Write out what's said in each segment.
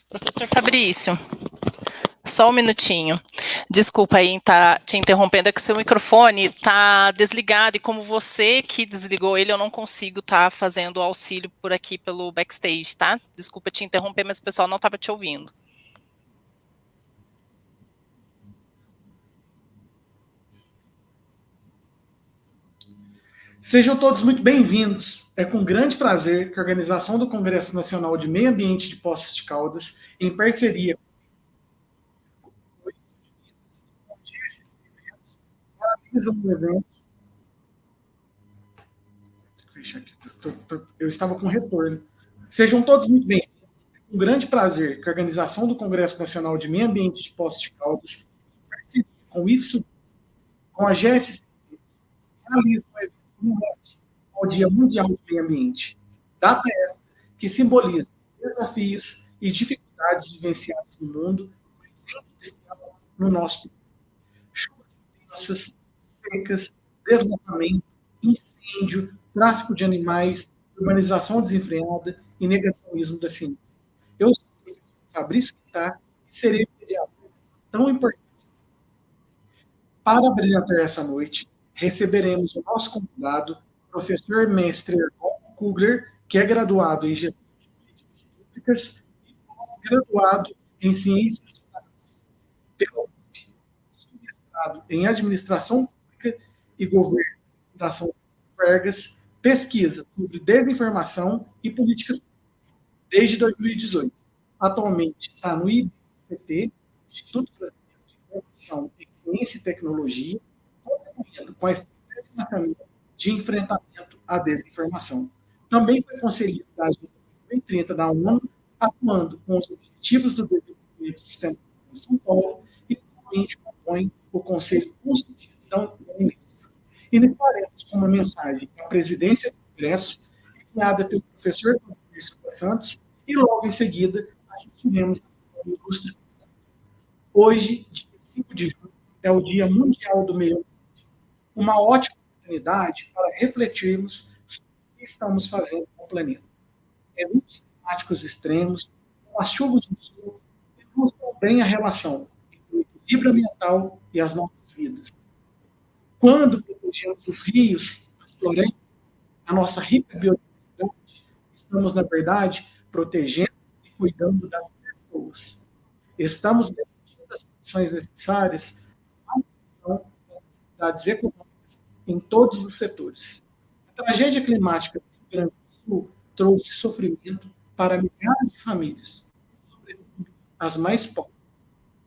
Professor Fabrício, só um minutinho. Desculpa aí tá te interrompendo, é que seu microfone tá desligado e como você que desligou ele, eu não consigo estar fazendo auxílio por aqui pelo backstage, tá? Desculpa te interromper, mas o pessoal não estava te ouvindo. Sejam todos muito bem-vindos. É com grande prazer que a organização do Congresso Nacional de Meio Ambiente de Poços de Caldas, em parceria com esses eventos, realiza um evento. Deixa eu fechar aqui, eu estava com retorno. Sejam todos muito bem-vindos. É com grande prazer que a organização do Congresso Nacional de Meio Ambiente de Poços de Caldas, em parceria com o IFSU, com a GSC, realiza um evento comemorativa ao Dia Mundial do Meio Ambiente. Data essa que simboliza desafios e dificuldades vivenciadas no mundo, mas em especial no nosso país. Chuvas intensas, secas, desmatamento, incêndio, tráfico de animais, urbanização desenfreada e negacionismo da ciência. Eu sou o professor Fabrício Kittar e serei o mediador tão importante. Para brilhantar essa noite, receberemos o nosso convidado, professor mestre Ergon Kugler, que é graduado em Gestão de Políticas Públicas e pós-graduado em Ciências de Dados pela USP, submestrado em Administração Pública e Governo da Fundação Vargas, pesquisa sobre desinformação e políticas públicas desde 2018. Atualmente está no IBCT, Instituto Brasileiro de Informação em Ciência e Tecnologia, contribuindo com a Estratégia Nacional de Enfrentamento à Desinformação. Também foi conselheiro da Agenda 2030 da ONU, atuando com os Objetivos do Desenvolvimento Sustentável em São Paulo e atualmente compõe o Conselho Consultivo da Unesco. Iniciaremos com uma mensagem da presidência do Congresso, enviada pelo professor Silva Santos, e logo em seguida assistiremos ao ilustre. Hoje, dia 5 de junho, é o Dia Mundial do Meio Ambiente. Uma ótima oportunidade para refletirmos sobre o que estamos fazendo com o planeta. Eventos climáticos extremos, como as chuvas no sul, ilustram bem a relação entre o equilíbrio ambiental e as nossas vidas. Quando protegemos os rios, as florestas, a nossa rica biodiversidade, estamos, na verdade, protegendo e cuidando das pessoas. Estamos garantindo as condições necessárias à manutenção das atividades econômicas em todos os setores. A tragédia climática do Rio Grande do Sul trouxe sofrimento para milhares de famílias, sobretudo as mais pobres,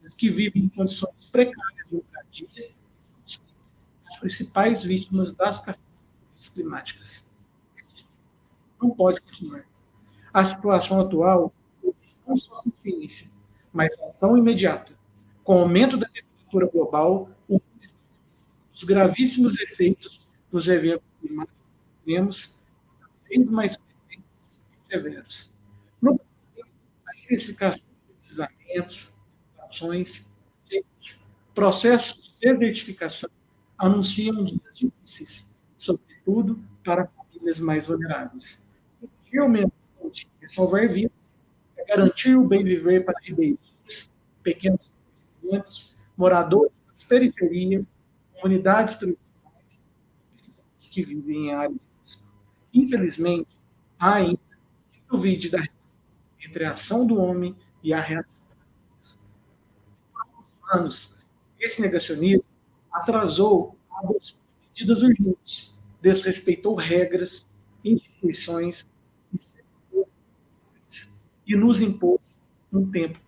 as que vivem em condições precárias no dia a dia, as principais vítimas das catástrofes climáticas. Não pode continuar. A situação atual exige não só consciência, mas ação imediata. Com o aumento da temperatura global, o mundo está vivendo os gravíssimos efeitos dos eventos climáticos extremos, cada vez mais frequentes e severos. No Brasil, a intensificação de deslizamentos, inundações, secas, processos de desertificação anunciam dias difíceis, sobretudo para famílias mais vulneráveis. Proteger o meio ambiente é salvar vidas, é garantir o bem viver para ribeirinhos, pequenos estabelecimentos, moradores das periferias, comunidades tradicionais e pessoas que vivem em áreas de risco. Infelizmente, há ainda quem duvide da relação entre a ação do homem e a reação da natureza. Há alguns anos, esse negacionismo atrasou a adoção de medidas urgentes, desrespeitou regras, instituições e setores e nos impôs um tempo.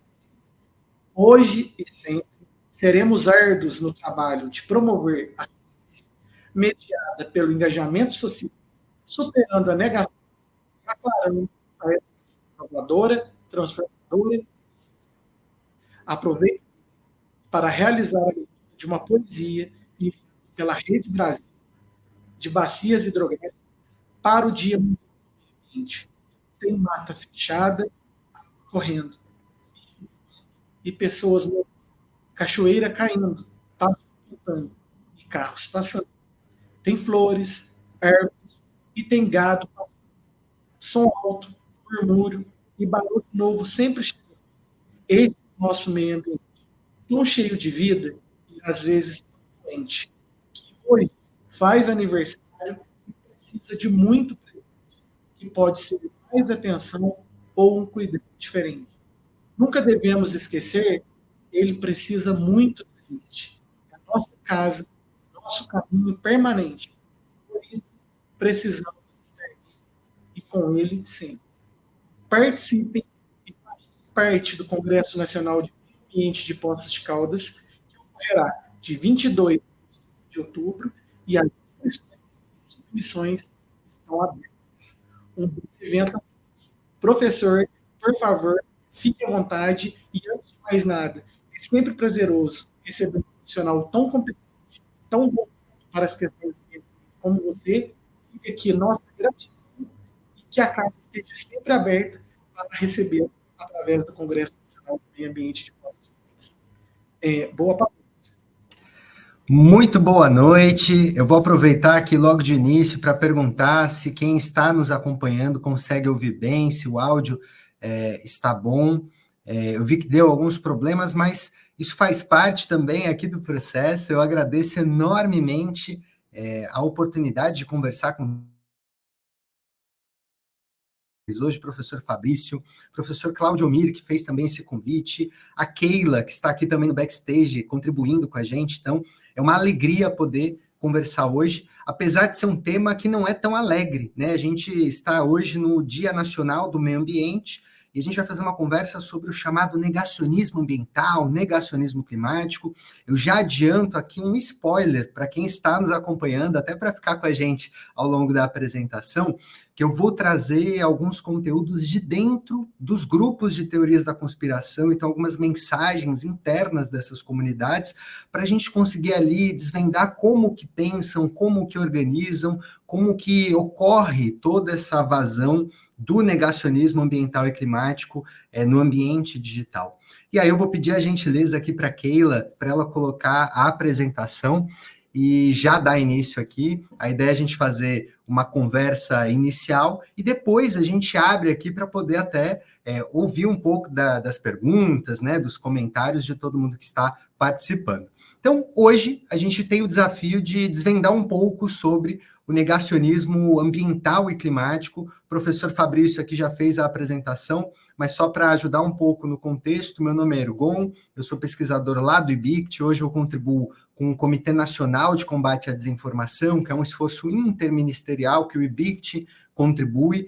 Hoje e sempre seremos árduos no trabalho de promover a ciência mediada pelo engajamento social, superando a negação e aclarando a educação inovadora, transformadora e social. Aproveito para realizar a leitura de uma poesia enviada pela Rede Brasil de Bacias Hidrográficas para o Dia Mundial do Meio Ambiente. Tem mata fechada, água correndo, e pessoas morrendo, cachoeira caindo, pássaros cantando e carros passando. Tem flores, árvores e tem gado passando. Som alto, murmúrio e barulho novo sempre chegando. Esse nosso meio ambiente, tão cheio de vida e às vezes tão doente, que hoje faz aniversário e precisa de muito presente, que pode ser mais atenção ou um cuidado diferente. Nunca devemos esquecer, ele precisa muito da gente. É a nossa casa, nosso caminho permanente. Por isso, precisamos estar nele e com ele sempre. Participem e façam parte do Congresso Nacional de Meio Ambiente de Poços de Caldas, que ocorrerá de 22 de outubro e as inscrições e submissões estão abertas. Um bom evento a todos. Professor, por favor, fique à vontade e, antes de mais nada, é sempre prazeroso receber um profissional tão competente, tão bom para as questões ambientais como você. Fica aqui nossa gratidão e que a casa esteja sempre aberta para receber através do Congresso Nacional do Meio Ambiente de Poços de Caldas. Boa palestra. Muito boa noite. Eu vou aproveitar aqui logo de início para perguntar se quem está nos acompanhando consegue ouvir bem, se o áudio está bom. Eu vi que deu alguns problemas, mas isso faz parte também aqui do processo. Eu agradeço enormemente a oportunidade de conversar com hoje, professor Fabrício, professor Cláudio Mir, que fez também esse convite, a Keila, que está aqui também no backstage, contribuindo com a gente. Então, é uma alegria poder conversar hoje, apesar de ser um tema que não é tão alegre, né? A gente está hoje no Dia Nacional do Meio Ambiente, e a gente vai fazer uma conversa sobre o chamado negacionismo ambiental, negacionismo climático. Eu já adianto aqui um spoiler para quem está nos acompanhando, até para ficar com a gente ao longo da apresentação, que eu vou trazer alguns conteúdos de dentro dos grupos de teorias da conspiração, então algumas mensagens internas dessas comunidades, para a gente conseguir ali desvendar como que pensam, como que organizam, como que ocorre toda essa vazão do negacionismo ambiental e climático no ambiente digital. E aí eu vou pedir a gentileza aqui para a Keila, para ela colocar a apresentação e já dar início aqui. A ideia é a gente fazer uma conversa inicial e depois a gente abre aqui para poder até ouvir um pouco das perguntas, né, dos comentários de todo mundo que está participando. Então, hoje a gente tem o desafio de desvendar um pouco sobre o negacionismo ambiental e climático. O professor Fabrício aqui já fez a apresentação, mas só para ajudar um pouco no contexto, meu nome é Ergon, eu sou pesquisador lá do IBICT, hoje eu contribuo com o Comitê Nacional de Combate à Desinformação, que é um esforço interministerial que o IBICT contribui,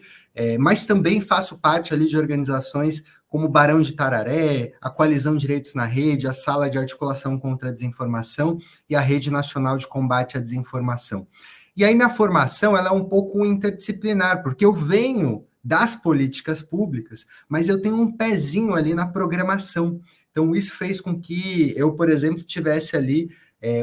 mas também faço parte ali de organizações como o Barão de Tararé, a Coalizão Direitos na Rede, a Sala de Articulação contra a Desinformação e a Rede Nacional de Combate à Desinformação. E aí minha formação ela é um pouco interdisciplinar, porque eu venho das políticas públicas, mas eu tenho um pezinho ali na programação. Então isso fez com que eu, por exemplo, tivesse ali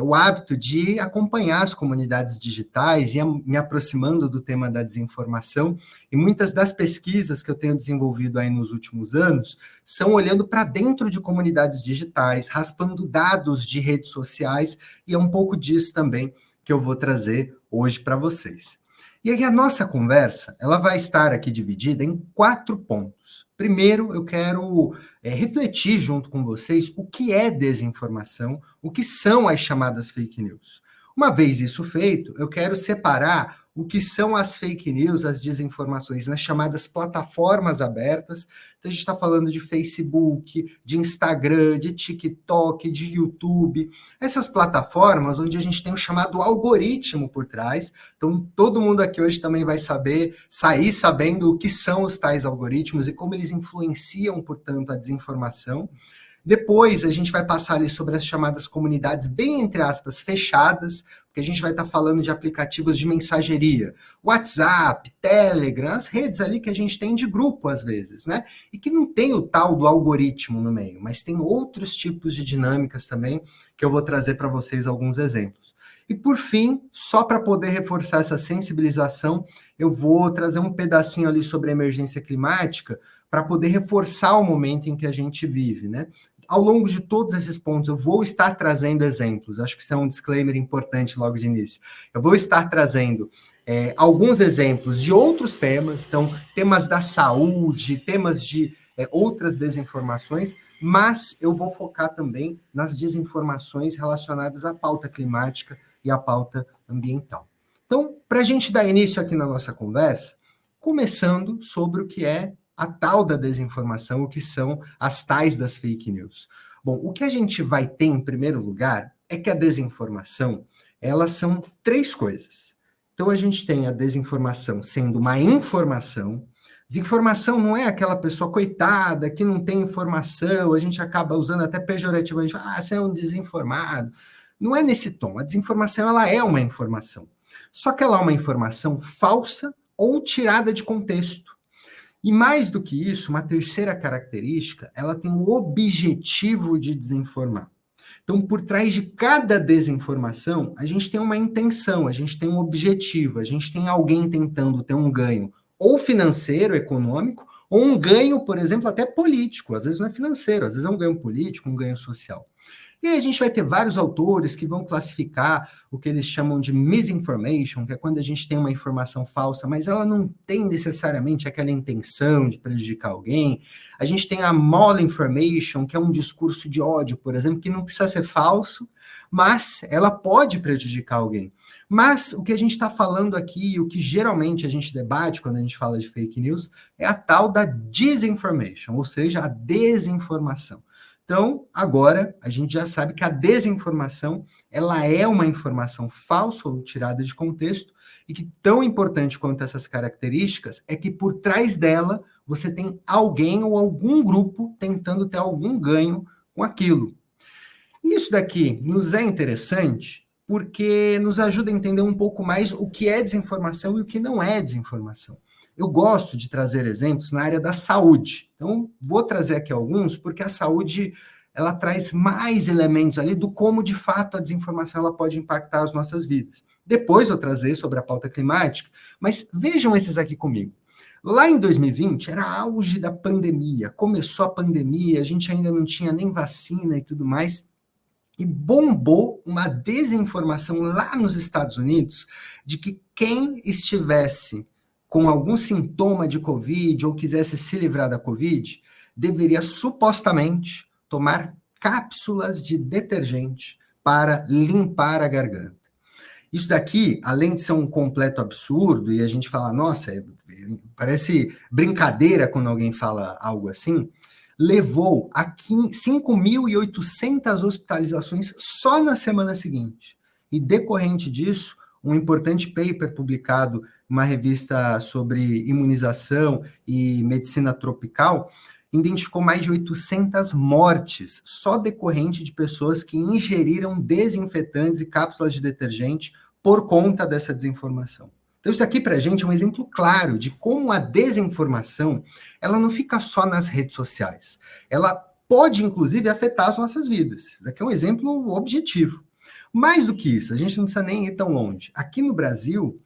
o hábito de acompanhar as comunidades digitais e me aproximando do tema da desinformação. E muitas das pesquisas que eu tenho desenvolvido aí nos últimos anos são olhando para dentro de comunidades digitais, raspando dados de redes sociais, e é um pouco disso também que eu vou trazer hoje para vocês. E aí a nossa conversa, ela vai estar aqui dividida em 4 pontos. Primeiro, eu quero refletir junto com vocês o que é desinformação, o que são as chamadas fake news. Uma vez isso feito, eu quero separar o que são as fake news, as desinformações nas chamadas plataformas abertas. Então, a gente está falando de Facebook, de Instagram, de TikTok, de YouTube. Essas plataformas onde a gente tem o chamado algoritmo por trás. Então, todo mundo aqui hoje também vai sair sabendo o que são os tais algoritmos e como eles influenciam, portanto, a desinformação. Depois, a gente vai passar ali sobre as chamadas comunidades, bem entre aspas, fechadas, porque a gente vai estar falando de aplicativos de mensageria, WhatsApp, Telegram, as redes ali que a gente tem de grupo às vezes, né? E que não tem o tal do algoritmo no meio, mas tem outros tipos de dinâmicas também, que eu vou trazer para vocês alguns exemplos. E por fim, só para poder reforçar essa sensibilização, eu vou trazer um pedacinho ali sobre a emergência climática, para poder reforçar o momento em que a gente vive, né? Ao longo de todos esses pontos, eu vou estar trazendo exemplos. Acho que isso é um disclaimer importante logo de início. Eu vou estar trazendo alguns exemplos de outros temas, então, temas da saúde, temas de outras desinformações, mas eu vou focar também nas desinformações relacionadas à pauta climática e à pauta ambiental. Então, para a gente dar início aqui na nossa conversa, começando sobre o que é a tal da desinformação, o que são as tais das fake news. Bom, o que a gente vai ter em primeiro lugar é que a desinformação, elas são três coisas. Então, a gente tem a desinformação sendo uma informação. Desinformação não é aquela pessoa coitada que não tem informação, a gente acaba usando até pejorativamente, você é um desinformado. Não é nesse tom. A desinformação, ela é uma informação. Só que ela é uma informação falsa ou tirada de contexto. E mais do que isso, uma terceira característica, ela tem o objetivo de desinformar. Então, por trás de cada desinformação, a gente tem uma intenção, a gente tem um objetivo, a gente tem alguém tentando ter um ganho, ou financeiro, econômico, ou um ganho, por exemplo, até político. Às vezes não é financeiro, às vezes é um ganho político, um ganho social. E aí a gente vai ter vários autores que vão classificar o que eles chamam de misinformation, que é quando a gente tem uma informação falsa, mas ela não tem necessariamente aquela intenção de prejudicar alguém. A gente tem a malinformation, que é um discurso de ódio, por exemplo, que não precisa ser falso, mas ela pode prejudicar alguém. Mas o que a gente está falando aqui, o que geralmente a gente debate quando a gente fala de fake news, é a tal da disinformation, ou seja, a desinformação. Então, agora, a gente já sabe que a desinformação, ela é uma informação falsa ou tirada de contexto, e que tão importante quanto essas características é que por trás dela você tem alguém ou algum grupo tentando ter algum ganho com aquilo. Isso daqui nos é interessante porque nos ajuda a entender um pouco mais o que é desinformação e o que não é desinformação. Eu gosto de trazer exemplos na área da saúde. Então, vou trazer aqui alguns, porque a saúde, ela traz mais elementos ali do como, de fato, a desinformação ela pode impactar as nossas vidas. Depois eu trazer sobre a pauta climática, mas vejam esses aqui comigo. Lá em 2020, era auge da pandemia, começou a pandemia, a gente ainda não tinha nem vacina e tudo mais, e bombou uma desinformação lá nos Estados Unidos de que quem estivesse com algum sintoma de Covid ou quisesse se livrar da Covid, deveria supostamente tomar cápsulas de detergente para limpar a garganta. Isso daqui, além de ser um completo absurdo, e a gente fala, nossa, parece brincadeira quando alguém fala algo assim, levou a 5.800 hospitalizações só na semana seguinte. E decorrente disso, um importante paper publicado uma revista sobre imunização e medicina tropical, identificou mais de 800 mortes, só decorrente de pessoas que ingeriram desinfetantes e cápsulas de detergente por conta dessa desinformação. Então, isso aqui para a gente é um exemplo claro de como a desinformação, ela não fica só nas redes sociais. Ela pode, inclusive, afetar as nossas vidas. Isso aqui é um exemplo objetivo. Mais do que isso, a gente não precisa nem ir tão longe. Aqui no Brasil,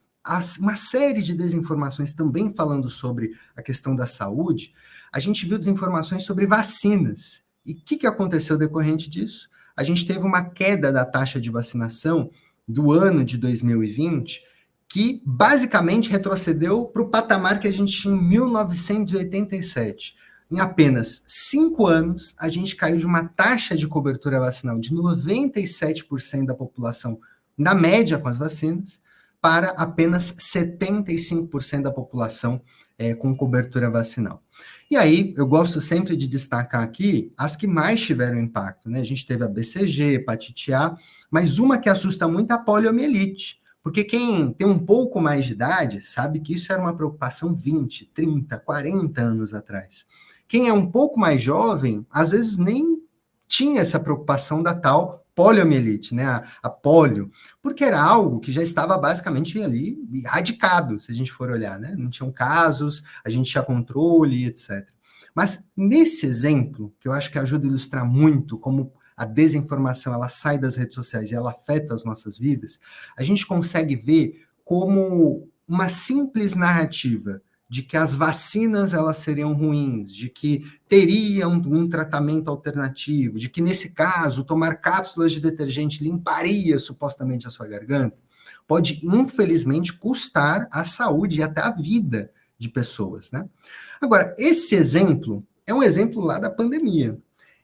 uma série de desinformações também falando sobre a questão da saúde, a gente viu desinformações sobre vacinas. E o que aconteceu decorrente disso? A gente teve uma queda da taxa de vacinação do ano de 2020, que basicamente retrocedeu para o patamar que a gente tinha em 1987. Em apenas 5 anos, a gente caiu de uma taxa de cobertura vacinal de 97% da população, na média com as vacinas, para apenas 75% da população com cobertura vacinal. E aí, eu gosto sempre de destacar aqui as que mais tiveram impacto, né? A gente teve a BCG, hepatite A, mas uma que assusta muito é a poliomielite, porque quem tem um pouco mais de idade sabe que isso era uma preocupação 20, 30, 40 anos atrás. Quem é um pouco mais jovem, às vezes nem tinha essa preocupação da tal poliomielite, né, a polio, porque era algo que já estava basicamente ali erradicado, se a gente for olhar, né, não tinham casos, a gente tinha controle, etc. Mas nesse exemplo, que eu acho que ajuda a ilustrar muito como a desinformação, ela sai das redes sociais e ela afeta as nossas vidas, a gente consegue ver como uma simples narrativa de que as vacinas elas seriam ruins, de que teria um tratamento alternativo, de que, nesse caso, tomar cápsulas de detergente limparia supostamente a sua garganta, pode, infelizmente, custar a saúde e até a vida de pessoas, né? Agora, esse exemplo é um exemplo lá da pandemia.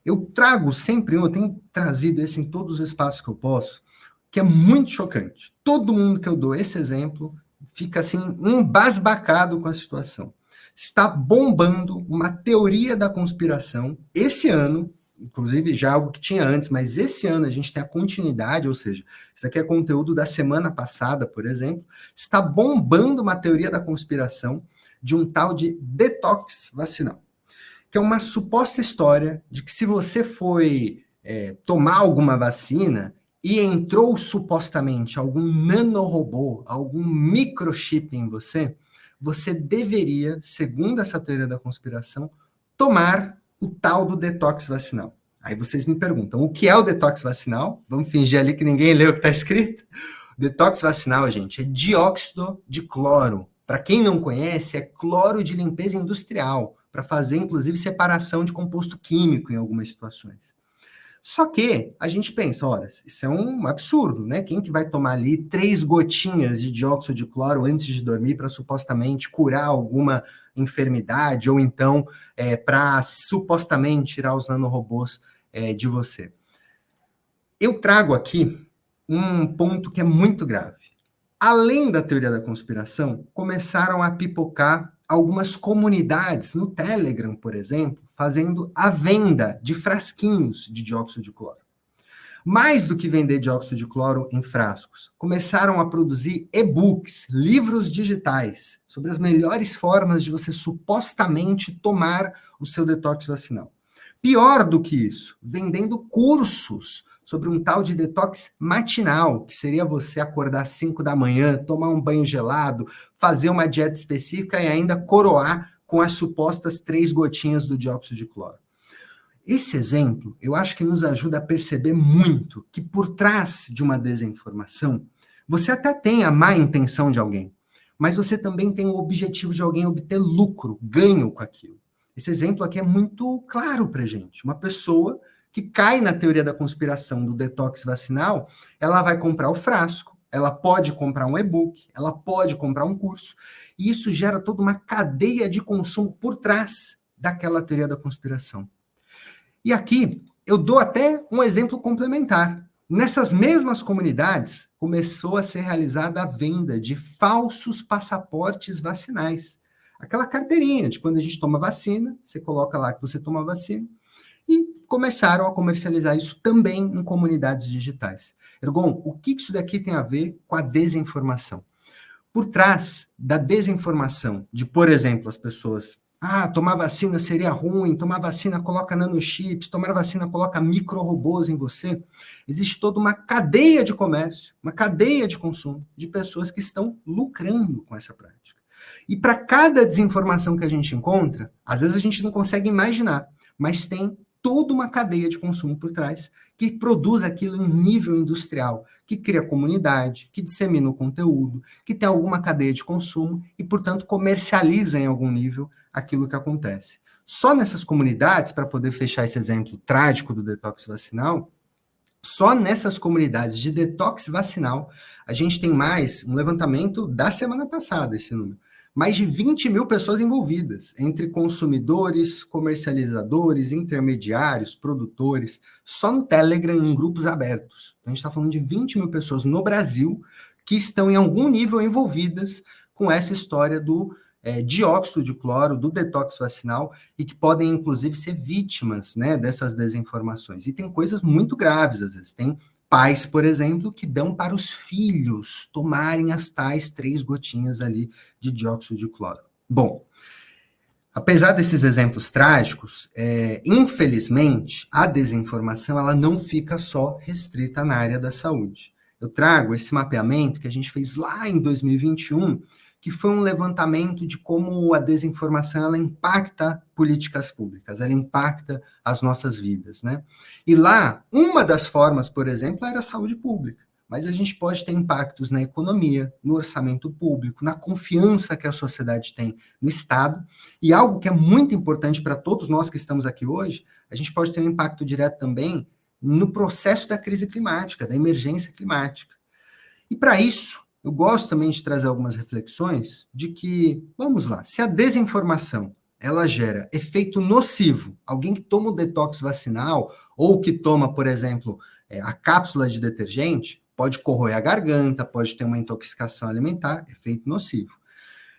Eu trago sempre, eu tenho trazido esse em todos os espaços que eu posso, que é muito chocante. Todo mundo que eu dou esse exemplo fica assim, embasbacado com a situação. Está bombando uma teoria da conspiração esse ano, inclusive já algo que tinha antes, mas esse ano a gente tem a continuidade, ou seja, isso aqui é conteúdo da semana passada, por exemplo, está bombando uma teoria da conspiração de um tal de detox vacinal, que é uma suposta história de que se você foi tomar alguma vacina e entrou supostamente algum nanorobô, algum microchip em você, você deveria, segundo essa teoria da conspiração, tomar o tal do detox vacinal. Aí vocês me perguntam, o que é o detox vacinal? Vamos fingir ali que ninguém leu o que está escrito. O detox vacinal, gente, é dióxido de cloro. Para quem não conhece, é cloro de limpeza industrial, para fazer, inclusive, separação de composto químico em algumas situações. Só que a gente pensa, ora, isso é um absurdo, né? Quem que vai tomar ali 3 gotinhas de dióxido de cloro antes de dormir para supostamente curar alguma enfermidade ou então para supostamente tirar os nanorobôs de você? Eu trago aqui um ponto que é muito grave. Além da teoria da conspiração, começaram a pipocar algumas comunidades no Telegram, por exemplo, fazendo a venda de frasquinhos de dióxido de cloro. Mais do que vender dióxido de cloro em frascos, começaram a produzir e-books, livros digitais, sobre as melhores formas de você supostamente tomar o seu detox vacinal. Pior do que isso, vendendo cursos sobre um tal de detox matinal, que seria você acordar às 5 da manhã, tomar um banho gelado, fazer uma dieta específica e ainda coroar com as supostas 3 gotinhas do dióxido de cloro. Esse exemplo, eu acho que nos ajuda a perceber muito que por trás de uma desinformação, você até tem a má intenção de alguém, mas você também tem o objetivo de alguém obter lucro, ganho com aquilo. Esse exemplo aqui é muito claro para a gente. Uma pessoa que cai na teoria da conspiração do detox vacinal, ela vai comprar o frasco, ela pode comprar um e-book, ela pode comprar um curso, e isso gera toda uma cadeia de consumo por trás daquela teoria da conspiração. E aqui eu dou até um exemplo complementar. Nessas mesmas comunidades, começou a ser realizada a venda de falsos passaportes vacinais. Aquela carteirinha de quando a gente toma vacina, você coloca lá que você toma vacina, e começaram a comercializar isso também em comunidades digitais. Ergon, o que isso daqui tem a ver com a desinformação? Por trás da desinformação, de, por exemplo, as pessoas, tomar vacina seria ruim, tomar vacina coloca nanochips, tomar vacina coloca micro-robôs em você, existe toda uma cadeia de comércio, uma cadeia de consumo de pessoas que estão lucrando com essa prática. E para cada desinformação que a gente encontra, às vezes a gente não consegue imaginar, mas tem toda uma cadeia de consumo por trás que produz aquilo em nível industrial, que cria comunidade, que dissemina o conteúdo, que tem alguma cadeia de consumo e, portanto, comercializa em algum nível aquilo que acontece. Só nessas comunidades, para poder fechar esse exemplo trágico do detox vacinal, só nessas comunidades de detox vacinal, a gente tem mais um levantamento da semana passada, esse número. Mais de 20 mil pessoas envolvidas, entre consumidores, comercializadores, intermediários, produtores, só no Telegram, em grupos abertos. A gente está falando de 20 mil pessoas no Brasil que estão em algum nível envolvidas com essa história do dióxido de cloro, do detox vacinal, e que podem, inclusive, ser vítimas, né, dessas desinformações. E tem coisas muito graves, às vezes. Tem pais, por exemplo, que dão para os filhos tomarem as tais 3 gotinhas ali de dióxido de cloro. Bom, apesar desses exemplos trágicos, infelizmente, a desinformação ela não fica só restrita na área da saúde. Eu trago esse mapeamento que a gente fez lá em 2021, que foi um levantamento de como a desinformação ela impacta políticas públicas, ela impacta as nossas vidas, né? E lá, uma das formas, por exemplo, era a saúde pública, mas a gente pode ter impactos na economia, no orçamento público, na confiança que a sociedade tem no Estado, e algo que é muito importante para todos nós que estamos aqui hoje, a gente pode ter um impacto direto também no processo da crise climática, da emergência climática. E para isso, eu gosto também de trazer algumas reflexões de que, vamos lá, se a desinformação ela gera efeito nocivo. Alguém que toma o detox vacinal ou que toma, por exemplo, a cápsula de detergente, pode corroer a garganta, pode ter uma intoxicação alimentar, efeito nocivo.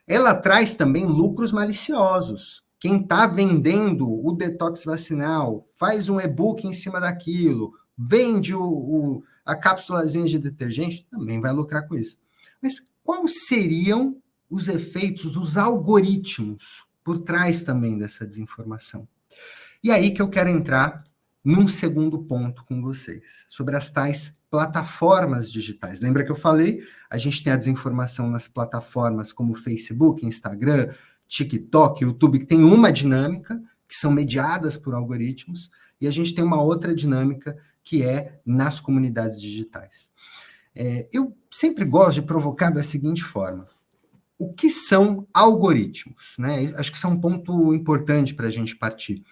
Ela traz também lucros maliciosos. Quem está vendendo o detox vacinal, faz um e-book em cima daquilo, vende a cápsulazinha de detergente, também vai lucrar com isso. Mas quais seriam os efeitos, os algoritmos por trás também dessa desinformação? E aí que eu quero entrar num segundo ponto com vocês, sobre as tais plataformas digitais. Lembra que eu falei? A gente tem a desinformação nas plataformas como Facebook, Instagram, TikTok, YouTube, que tem uma dinâmica, que são mediadas por algoritmos, e a gente tem uma outra dinâmica, que é nas comunidades digitais. Eu sempre gosto de provocar da seguinte forma. O que são algoritmos? Né? Acho que isso é um ponto importante para a gente partir.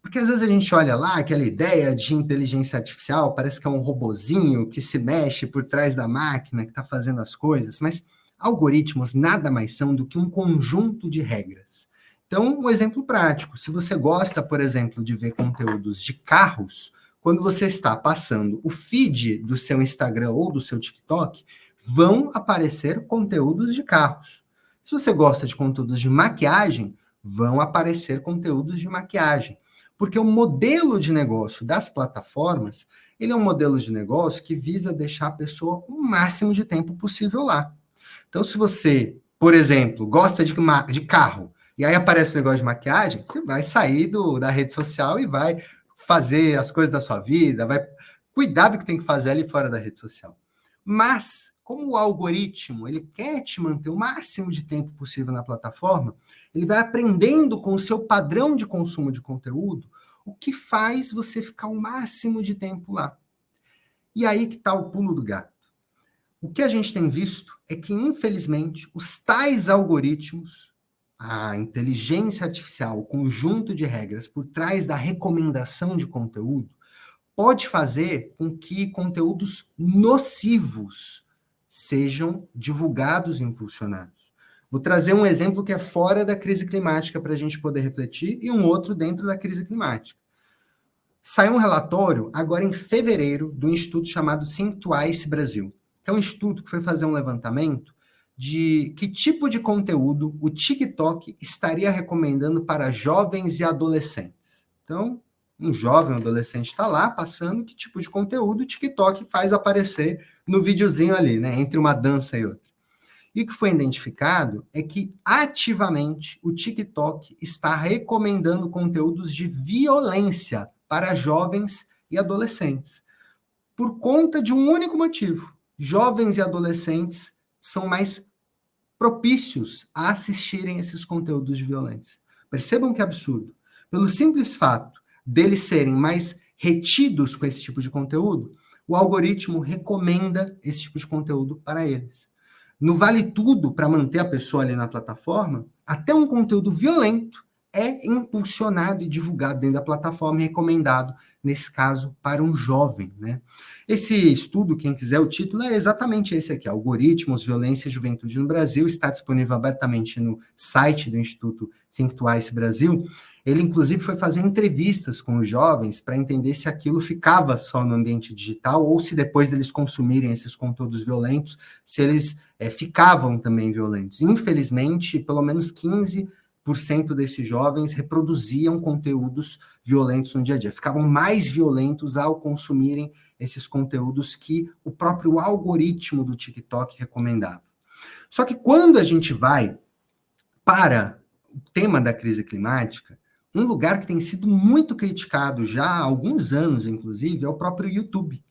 Porque às vezes a gente olha lá, aquela ideia de inteligência artificial, parece que é um robozinho que se mexe por trás da máquina, que está fazendo as coisas, mas algoritmos nada mais são do que um conjunto de regras. Então, um exemplo prático, se você gosta, por exemplo, de ver conteúdos de carros, quando você está passando o feed do seu Instagram ou do seu TikTok, vão aparecer conteúdos de carros. Se você gosta de conteúdos de maquiagem, vão aparecer conteúdos de maquiagem. Porque o modelo de negócio das plataformas, ele é um modelo de negócio que visa deixar a pessoa o máximo de tempo possível lá. Então, se você, por exemplo, gosta de carro, e aí aparece um negócio de maquiagem, você vai sair da rede social e vai fazer as coisas da sua vida, vai cuidar do que tem que fazer ali fora da rede social. Mas, como o algoritmo, ele quer te manter o máximo de tempo possível na plataforma, ele vai aprendendo com o seu padrão de consumo de conteúdo o que faz você ficar o máximo de tempo lá. E aí que está o pulo do gato. O que a gente tem visto é que, infelizmente, os tais algoritmos, a inteligência artificial, o conjunto de regras por trás da recomendação de conteúdo, pode fazer com que conteúdos nocivos sejam divulgados e impulsionados. Vou trazer um exemplo que é fora da crise climática para a gente poder refletir e um outro dentro da crise climática. Saiu um relatório, agora em fevereiro, do instituto chamado Think Twice Brasil, que é um instituto que foi fazer um levantamento de que tipo de conteúdo o TikTok estaria recomendando para jovens e adolescentes. Então, um jovem, um adolescente está lá passando, que tipo de conteúdo o TikTok faz aparecer no videozinho ali, né, entre uma dança e outra. E o que foi identificado é que, ativamente, o TikTok está recomendando conteúdos de violência para jovens e adolescentes. Por conta de um único motivo. Jovens e adolescentes são mais propícios a assistirem esses conteúdos de violência. Percebam que absurdo. Pelo simples fato deles serem mais retidos com esse tipo de conteúdo, o algoritmo recomenda esse tipo de conteúdo para eles. No Vale Tudo, para manter a pessoa ali na plataforma, até um conteúdo violento é impulsionado e divulgado dentro da plataforma e recomendado, nesse caso, para um jovem, né? Esse estudo, quem quiser o título, é exatamente esse aqui, Algoritmos, Violência e Juventude no Brasil, está disponível abertamente no site do Instituto Think Twice Brasil. Ele, inclusive, foi fazer entrevistas com os jovens para entender se aquilo ficava só no ambiente digital ou se depois deles consumirem esses conteúdos violentos, se eles ficavam também violentos. Infelizmente, pelo menos 15% desses jovens reproduziam conteúdos violentos no dia a dia, ficavam mais violentos ao consumirem esses conteúdos que o próprio algoritmo do TikTok recomendava. Só que quando a gente vai para o tema da crise climática, um lugar que tem sido muito criticado já há alguns anos, inclusive, é o próprio YouTube.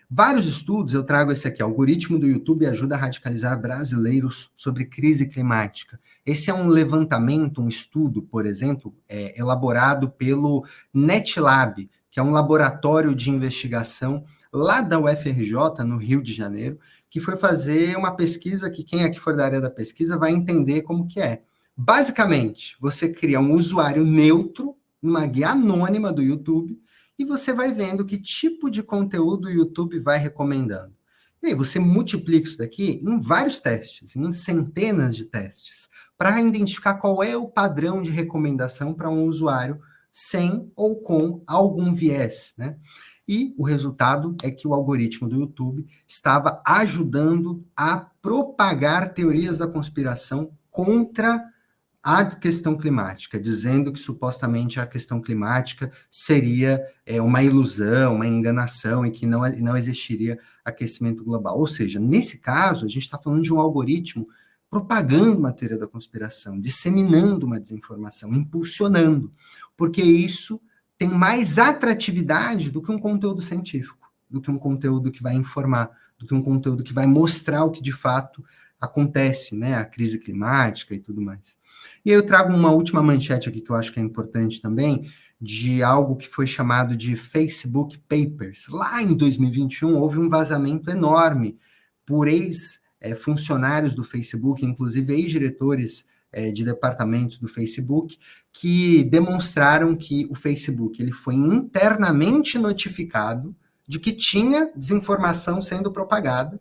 Vários estudos, eu trago esse aqui, algoritmo do YouTube ajuda a radicalizar brasileiros sobre crise climática. Esse é um levantamento, um estudo, por exemplo, elaborado pelo NetLab, que é um laboratório de investigação lá da UFRJ, no Rio de Janeiro, que foi fazer uma pesquisa que quem aqui for da área da pesquisa vai entender como que é. Basicamente, você cria um usuário neutro, uma guia anônima do YouTube, e você vai vendo que tipo de conteúdo o YouTube vai recomendando. E aí você multiplica isso daqui em vários testes, em centenas de testes, para identificar qual é o padrão de recomendação para um usuário sem ou com algum viés, né? E o resultado é que o algoritmo do YouTube estava ajudando a propagar teorias da conspiração contra a questão climática, dizendo que supostamente a questão climática seria uma ilusão, uma enganação e que não existiria aquecimento global. Ou seja, nesse caso, a gente está falando de um algoritmo propagando uma teoria da conspiração, disseminando uma desinformação, impulsionando, porque isso tem mais atratividade do que um conteúdo científico, do que um conteúdo que vai informar, do que um conteúdo que vai mostrar o que de fato acontece, né, a crise climática e tudo mais. E aí eu trago uma última manchete aqui que eu acho que é importante também, de algo que foi chamado de Facebook Papers. Lá em 2021 houve um vazamento enorme por ex-funcionários do Facebook, inclusive ex-diretores de departamentos do Facebook, que demonstraram que o Facebook ele foi internamente notificado de que tinha desinformação sendo propagada,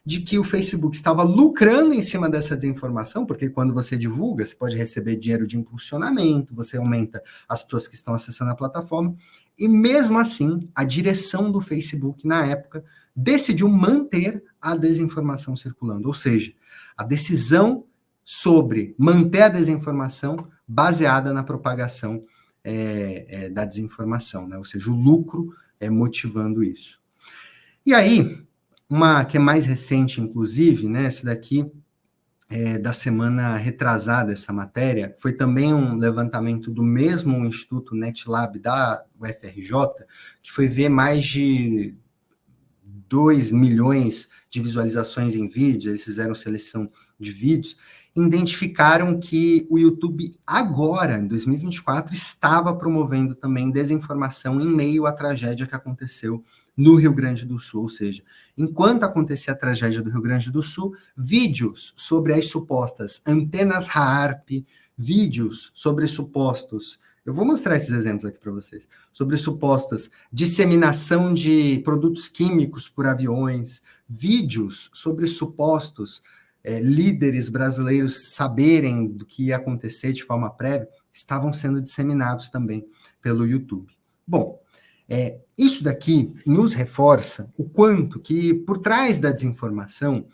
de que o Facebook estava lucrando em cima dessa desinformação, porque quando você divulga, você pode receber dinheiro de impulsionamento, você aumenta as pessoas que estão acessando a plataforma, e mesmo assim, a direção do Facebook, na época, decidiu manter a desinformação circulando, ou seja, a decisão sobre manter a desinformação baseada na propagação da desinformação, né? Ou seja, o lucro motivando isso. E aí, uma que é mais recente, inclusive, né? Essa daqui da semana retrasada, essa matéria, foi também um levantamento do mesmo Instituto NetLab da UFRJ, que foi ver mais de 2 milhões de visualizações em vídeos, eles fizeram seleção de vídeos, identificaram que o YouTube agora, em 2024, estava promovendo também desinformação em meio à tragédia que aconteceu no Rio Grande do Sul, ou seja, enquanto acontecia a tragédia do Rio Grande do Sul, vídeos sobre as supostas antenas HAARP, vídeos sobre supostos, eu vou mostrar esses exemplos aqui para vocês, sobre supostas disseminação de produtos químicos por aviões, vídeos sobre supostos líderes brasileiros saberem do que ia acontecer de forma prévia, estavam sendo disseminados também pelo YouTube. Bom, isso daqui nos reforça o quanto que, por trás da desinformação,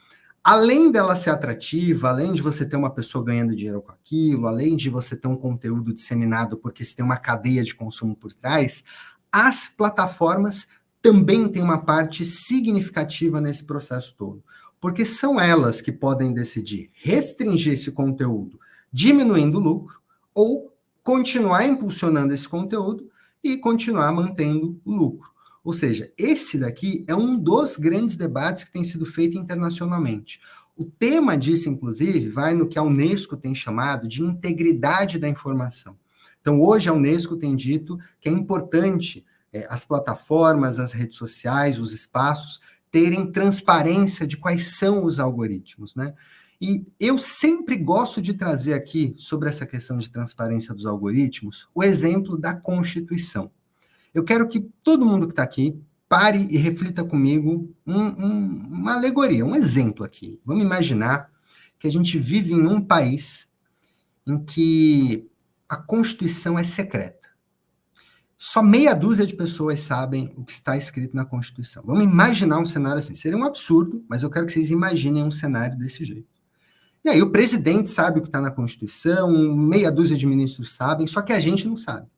além dela ser atrativa, além de você ter uma pessoa ganhando dinheiro com aquilo, além de você ter um conteúdo disseminado porque você tem uma cadeia de consumo por trás, as plataformas também têm uma parte significativa nesse processo todo. Porque são elas que podem decidir restringir esse conteúdo, diminuindo o lucro, ou continuar impulsionando esse conteúdo e continuar mantendo o lucro. Ou seja, esse daqui é um dos grandes debates que tem sido feito internacionalmente. O tema disso, inclusive, vai no que a Unesco tem chamado de integridade da informação. Então, hoje a Unesco tem dito que é importante as plataformas, as redes sociais, os espaços, terem transparência de quais são os algoritmos, né? E eu sempre gosto de trazer aqui, sobre essa questão de transparência dos algoritmos, o exemplo da Constituição. Eu quero que todo mundo que está aqui pare e reflita comigo uma alegoria, um exemplo aqui. Vamos imaginar que a gente vive em um país em que a Constituição é secreta. Só meia dúzia de pessoas sabem o que está escrito na Constituição. Vamos imaginar um cenário assim. Seria um absurdo, mas eu quero que vocês imaginem um cenário desse jeito. E aí o presidente sabe o que está na Constituição, meia dúzia de ministros sabem, só que a gente não sabe.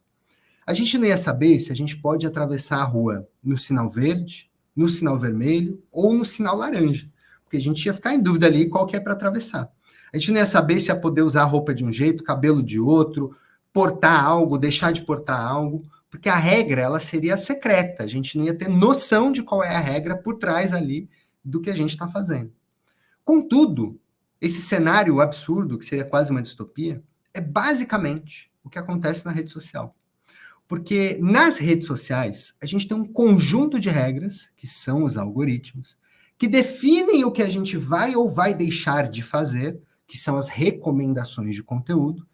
A gente não ia saber se a gente pode atravessar a rua no sinal verde, no sinal vermelho ou no sinal laranja, porque a gente ia ficar em dúvida ali qual que é para atravessar. A gente não ia saber se ia poder usar a roupa de um jeito, cabelo de outro, portar algo, deixar de portar algo, porque a regra ela seria secreta, a gente não ia ter noção de qual é a regra por trás ali do que a gente está fazendo. Contudo, esse cenário absurdo, que seria quase uma distopia, é basicamente o que acontece na rede social. Porque nas redes sociais, a gente tem um conjunto de regras, que são os algoritmos, que definem o que a gente vai ou vai deixar de fazer, que são as recomendações de conteúdo,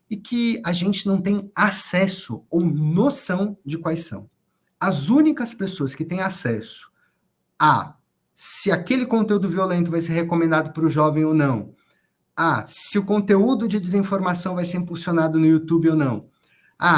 e que a gente não tem acesso ou noção de quais são. As únicas pessoas que têm acesso a se aquele conteúdo violento vai ser recomendado para o jovem ou não, Se o conteúdo de desinformação vai ser impulsionado no YouTube ou não.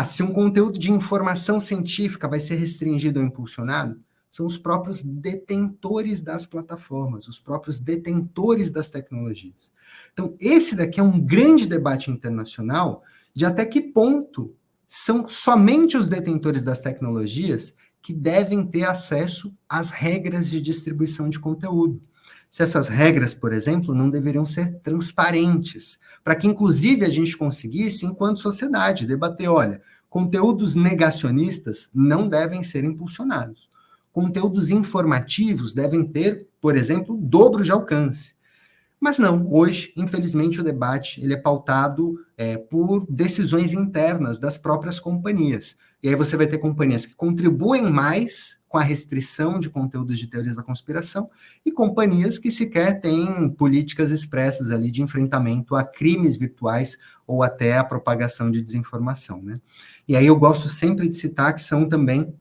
Se um conteúdo de informação científica vai ser restringido ou impulsionado. São os próprios detentores das plataformas, os próprios detentores das tecnologias. Então, esse daqui é um grande debate internacional de até que ponto são somente os detentores das tecnologias que devem ter acesso às regras de distribuição de conteúdo. Se essas regras, por exemplo, não deveriam ser transparentes, para que, inclusive, a gente conseguisse, enquanto sociedade, debater, olha, conteúdos negacionistas não devem ser impulsionados. Conteúdos informativos devem ter, por exemplo, o dobro de alcance. Mas não, hoje, infelizmente, o debate ele é pautado por decisões internas das próprias companhias. E aí você vai ter companhias que contribuem mais com a restrição de conteúdos de teorias da conspiração e companhias que sequer têm políticas expressas ali de enfrentamento a crimes virtuais ou até a propagação de desinformação, né? E aí eu gosto sempre de citar que são também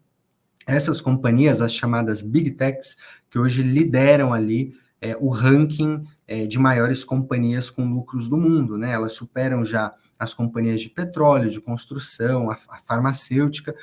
essas companhias, as chamadas Big Techs, que hoje lideram ali o ranking de maiores companhias com lucros do mundo, né? Elas superam já as companhias de petróleo, de construção, a farmacêutica.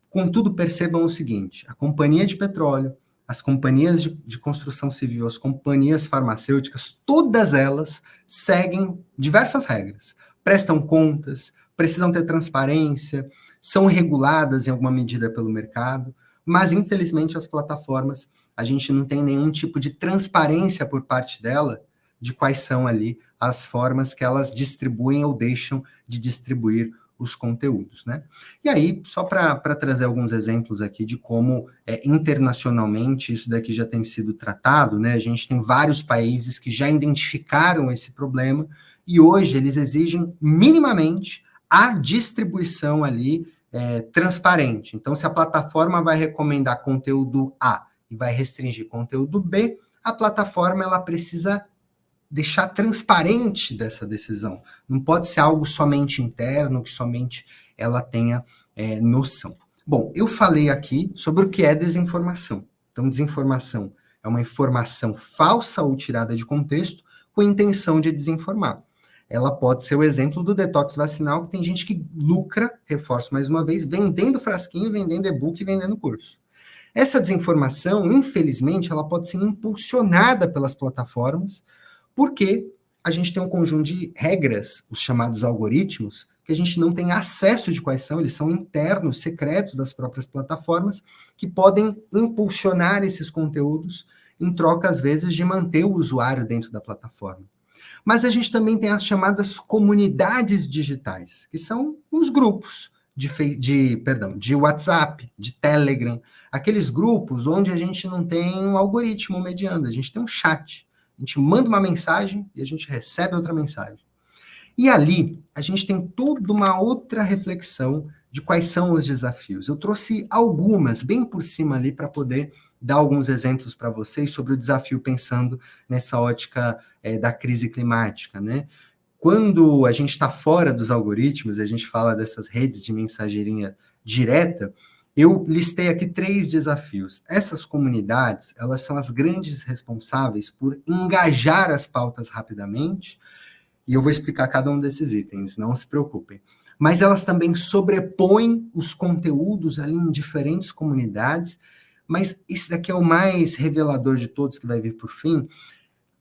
Contudo, percebam o seguinte, a companhia de petróleo, as companhias de construção civil, as companhias farmacêuticas, todas elas seguem diversas regras, prestam contas, precisam ter transparência, são reguladas em alguma medida pelo mercado, mas, infelizmente, as plataformas, a gente não tem nenhum tipo de transparência por parte dela de quais são ali as formas que elas distribuem ou deixam de distribuir os conteúdos, né? E aí, só para trazer alguns exemplos aqui de como internacionalmente isso daqui já tem sido tratado, né? A gente tem vários países que já identificaram esse problema e hoje eles exigem minimamente a distribuição ali transparente. Então, se a plataforma vai recomendar conteúdo A e vai restringir conteúdo B, a plataforma ela precisa deixar transparente dessa decisão. Não pode ser algo somente interno, que somente ela tenha noção. Bom, eu falei aqui sobre o que é desinformação. Então, desinformação é uma informação falsa ou tirada de contexto com intenção de desinformar. Ela pode ser o exemplo do detox vacinal, que tem gente que lucra, reforço mais uma vez, vendendo frasquinho, vendendo e-book e vendendo curso. Essa desinformação, infelizmente, ela pode ser impulsionada pelas plataformas, porque a gente tem um conjunto de regras, os chamados algoritmos, que a gente não tem acesso de quais são, eles são internos, secretos das próprias plataformas, que podem impulsionar esses conteúdos em troca, às vezes, de manter o usuário dentro da plataforma. Mas a gente também tem as chamadas comunidades digitais, que são os grupos de WhatsApp, de Telegram, aqueles grupos onde a gente não tem um algoritmo mediando, a gente tem um chat. A gente manda uma mensagem e a gente recebe outra mensagem. E ali, a gente tem toda uma outra reflexão de quais são os desafios. Eu trouxe algumas, bem por cima ali, para poder dar alguns exemplos para vocês sobre o desafio pensando nessa ótica da crise climática, né? Quando a gente está fora dos algoritmos, a gente fala dessas redes de mensageria direta, eu listei aqui 3 desafios. Essas comunidades, elas são as grandes responsáveis por engajar as pautas rapidamente, e eu vou explicar cada um desses itens, não se preocupem. Mas elas também sobrepõem os conteúdos ali em diferentes comunidades, mas esse daqui é o mais revelador de todos que vai vir por fim.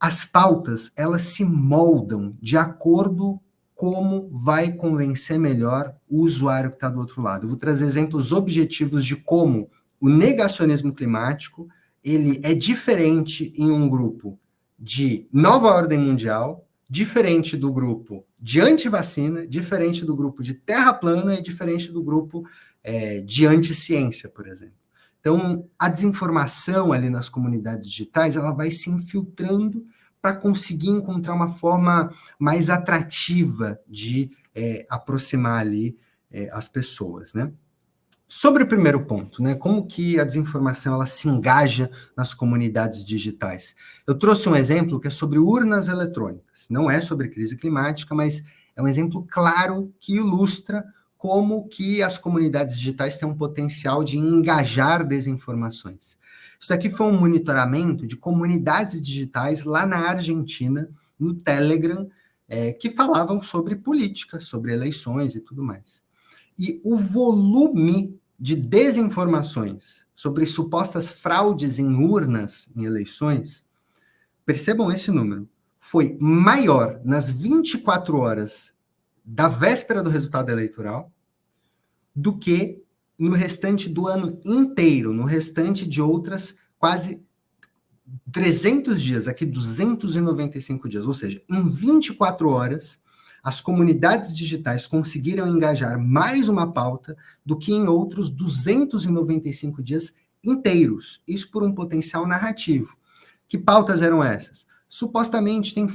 As pautas, elas se moldam de acordo como vai convencer melhor o usuário que está do outro lado. Eu vou trazer exemplos objetivos de como o negacionismo climático ele é diferente em um grupo de nova ordem mundial, diferente do grupo de antivacina, diferente do grupo de terra plana e diferente do grupo de anticiência, por exemplo. Então, a desinformação ali nas comunidades digitais, ela vai se infiltrando para conseguir encontrar uma forma mais atrativa de aproximar ali as pessoas, né? Sobre o primeiro ponto, né, como que a desinformação ela se engaja nas comunidades digitais? Eu trouxe um exemplo que é sobre urnas eletrônicas. Não é sobre crise climática, mas é um exemplo claro que ilustra como que as comunidades digitais têm um potencial de engajar desinformações. Isso aqui foi um monitoramento de comunidades digitais lá na Argentina, no Telegram, que falavam sobre política, sobre eleições e tudo mais. E o volume de desinformações sobre supostas fraudes em urnas em eleições, percebam esse número, foi maior nas 24 horas da véspera do resultado eleitoral do que no restante do ano inteiro, no restante de outras quase 300 dias, aqui 295 dias, ou seja, em 24 horas, as comunidades digitais conseguiram engajar mais uma pauta do que em outros 295 dias inteiros, isso por um potencial narrativo. Que pautas eram essas? Supostamente tem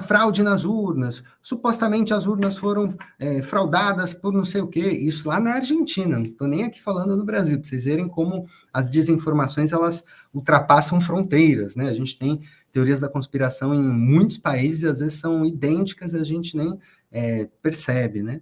fraude nas urnas, supostamente as urnas foram fraudadas por não sei o quê, isso lá na Argentina, não estou nem aqui falando no Brasil, para vocês verem como as desinformações, elas ultrapassam fronteiras, né? A gente tem teorias da conspiração em muitos países, e às vezes são idênticas, e a gente nem percebe, né?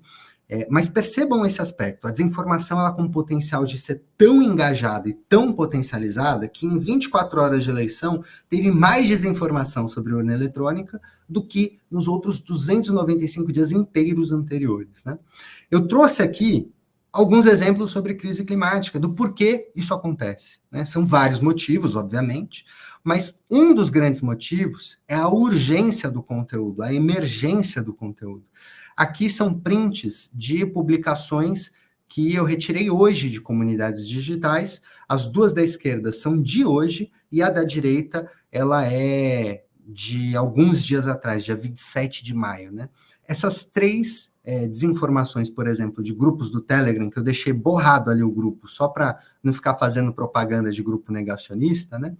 Mas percebam esse aspecto, a desinformação ela com potencial de ser tão engajada e tão potencializada que em 24 horas de eleição teve mais desinformação sobre urna eletrônica do que nos outros 295 dias inteiros anteriores, né? Eu trouxe aqui alguns exemplos sobre crise climática, do porquê isso acontece, né? São vários motivos, obviamente, mas um dos grandes motivos é a urgência do conteúdo, a emergência do conteúdo. Aqui são prints de publicações que eu retirei hoje de comunidades digitais. As duas da esquerda são de hoje e a da direita ela é de alguns dias atrás, dia 27 de maio, né? Essas três desinformações, por exemplo, de grupos do Telegram, que eu deixei borrado ali o grupo, só para não ficar fazendo propaganda de grupo negacionista, né?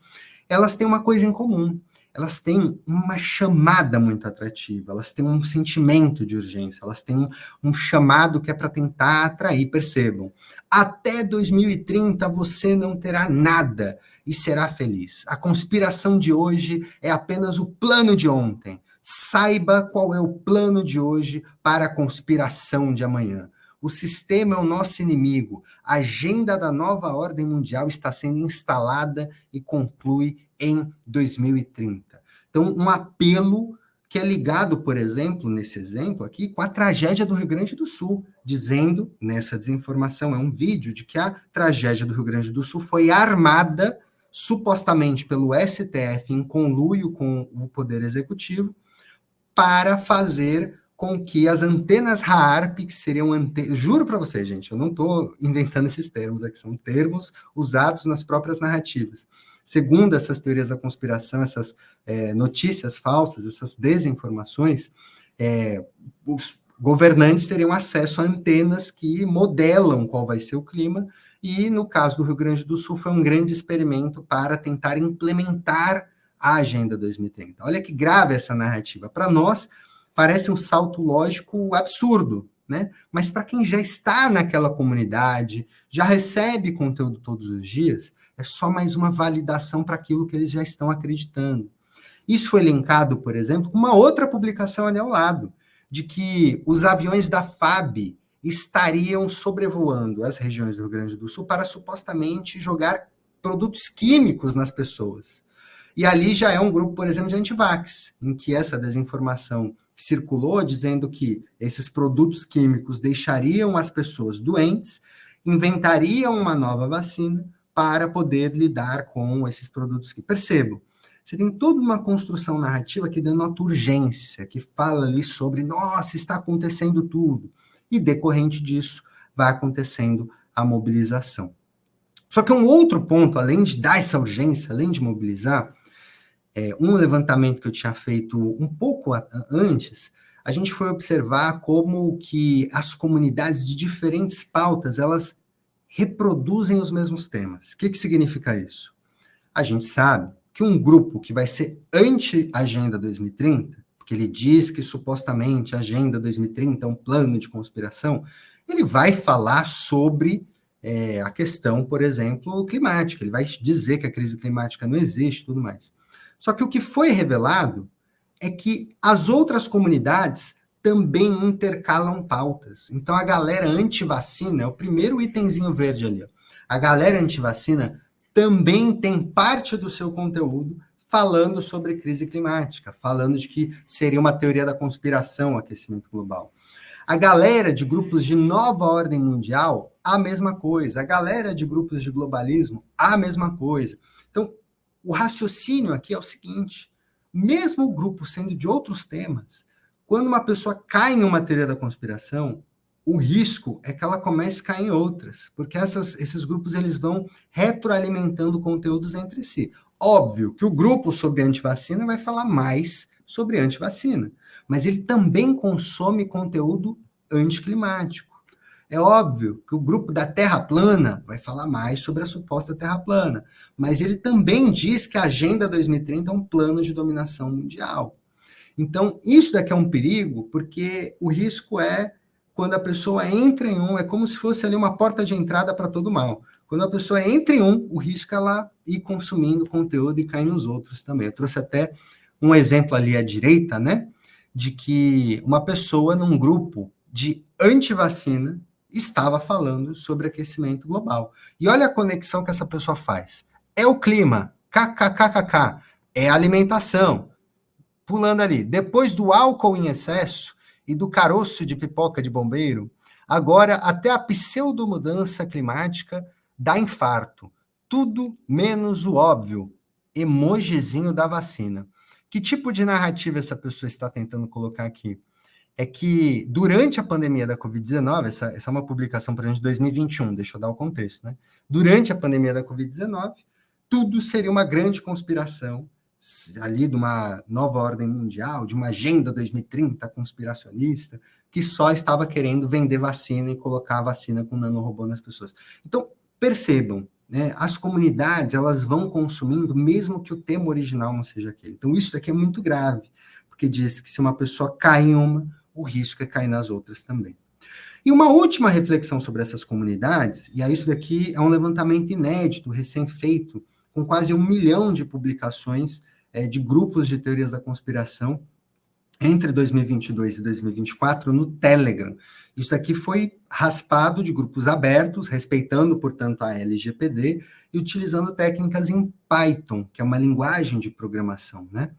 Elas têm uma coisa em comum. Elas têm uma chamada muito atrativa, elas têm um sentimento de urgência, elas têm um chamado que é para tentar atrair, percebam. Até 2030 você não terá nada e será feliz. A conspiração de hoje é apenas o plano de ontem. Saiba qual é o plano de hoje para a conspiração de amanhã. O sistema é o nosso inimigo. A agenda da nova ordem mundial está sendo instalada e conclui em 2030. Então, um apelo que é ligado, por exemplo, nesse exemplo aqui, com a tragédia do Rio Grande do Sul, dizendo, nessa desinformação, é um vídeo de que a tragédia do Rio Grande do Sul foi armada, supostamente pelo STF, em conluio com o Poder Executivo, para fazer com que as antenas RAARP, que seriam antenas... Juro para vocês, gente, eu não estou inventando esses termos aqui, são termos usados nas próprias narrativas. Segundo essas teorias da conspiração, essas notícias falsas, essas desinformações, os governantes teriam acesso a antenas que modelam qual vai ser o clima, e no caso do Rio Grande do Sul foi um grande experimento para tentar implementar a Agenda 2030. Olha que grave essa narrativa. Para nós, parece um salto lógico absurdo, né? Mas para quem já está naquela comunidade, já recebe conteúdo todos os dias, é só mais uma validação para aquilo que eles já estão acreditando. Isso foi linkado, por exemplo, com uma outra publicação ali ao lado, de que os aviões da FAB estariam sobrevoando as regiões do Rio Grande do Sul para supostamente jogar produtos químicos nas pessoas. E ali já é um grupo, por exemplo, de antivax, em que essa desinformação circulou dizendo que esses produtos químicos deixariam as pessoas doentes, inventariam uma nova vacina para poder lidar com esses produtos que percebam. Você tem toda uma construção narrativa que denota urgência, que fala ali sobre, nossa, está acontecendo tudo. E decorrente disso, vai acontecendo a mobilização. Só que um outro ponto, além de dar essa urgência, além de mobilizar, um levantamento que eu tinha feito um pouco antes, a gente foi observar como que as comunidades de diferentes pautas, elas reproduzem os mesmos temas. O que significa isso? A gente sabe que um grupo que vai ser anti-Agenda 2030, porque ele diz que supostamente a Agenda 2030 é um plano de conspiração, ele vai falar sobre a questão, por exemplo, climática. Ele vai dizer que a crise climática não existe e tudo mais. Só que o que foi revelado é que as outras comunidades também intercalam pautas. Então, a galera anti-vacina, é o primeiro itemzinho verde ali, ó. A galera anti-vacina também tem parte do seu conteúdo falando sobre crise climática, falando de que seria uma teoria da conspiração o aquecimento global. A galera de grupos de nova ordem mundial, a mesma coisa. A galera de grupos de globalismo, a mesma coisa. Então, o raciocínio aqui é o seguinte: mesmo o grupo sendo de outros temas, quando uma pessoa cai em uma teoria da conspiração, o risco é que ela comece a cair em outras, porque esses grupos eles vão retroalimentando conteúdos entre si. Óbvio que o grupo sobre antivacina vai falar mais sobre antivacina, mas ele também consome conteúdo anticlimático. É óbvio que o grupo da Terra plana vai falar mais sobre a suposta Terra plana, mas ele também diz que a Agenda 2030 é um plano de dominação mundial. Então, isso daqui é um perigo, porque o risco é quando a pessoa entra em um, é como se fosse ali uma porta de entrada para todo mal. Quando a pessoa entra em um, o risco é ela ir consumindo conteúdo e cair nos outros também. Eu trouxe até um exemplo ali à direita, né, de que uma pessoa num grupo de antivacina estava falando sobre aquecimento global. E olha a conexão que essa pessoa faz. É o clima, kkkk, é a alimentação. Pulando ali, depois do álcool em excesso e do caroço de pipoca de bombeiro, agora até a pseudomudança climática dá infarto. Tudo menos o óbvio. Emojizinho da vacina. Que tipo de narrativa essa pessoa está tentando colocar aqui? É que durante a pandemia da Covid-19, essa é uma publicação para a gente de 2021, deixa eu dar o contexto, né? Durante a pandemia da Covid-19, tudo seria uma grande conspiração, ali de uma nova ordem mundial, de uma agenda 2030 conspiracionista, que só estava querendo vender vacina e colocar a vacina com nanorobô nas pessoas. Então, percebam, né, as comunidades, elas vão consumindo, mesmo que o tema original não seja aquele. Então, isso aqui é muito grave, porque diz que se uma pessoa cai em uma, o risco é cair nas outras também. E uma última reflexão sobre essas comunidades, e aí isso daqui é um levantamento inédito, recém-feito, com quase 1 milhão de publicações de grupos de teorias da conspiração entre 2022 e 2024 no Telegram. Isso aqui foi raspado de grupos abertos, respeitando, portanto, a LGPD e utilizando técnicas em Python, que é uma linguagem de programação, né?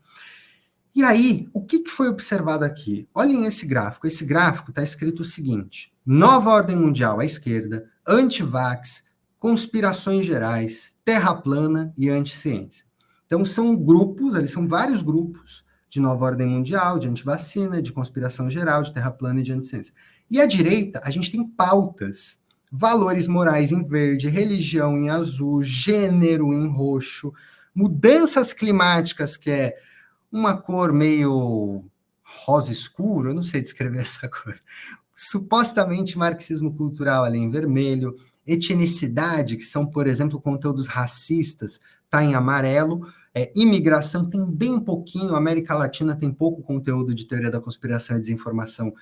E aí, o que foi observado aqui? Olhem esse gráfico. Esse gráfico está escrito o seguinte: nova ordem mundial à esquerda, anti-vax, conspirações gerais, terra plana e anti-ciência. Então, são grupos, ali são vários grupos de nova ordem mundial, de antivacina, de conspiração geral, de terra plana e de anti-ciência. E à direita, a gente tem pautas, valores morais em verde, religião em azul, gênero em roxo, mudanças climáticas, que é uma cor meio rosa escuro, eu não sei descrever essa cor, supostamente marxismo cultural ali em vermelho, etnicidade, que são, por exemplo, conteúdos racistas, está em amarelo, imigração tem bem pouquinho, a América Latina tem pouco conteúdo de teoria da conspiração e desinformação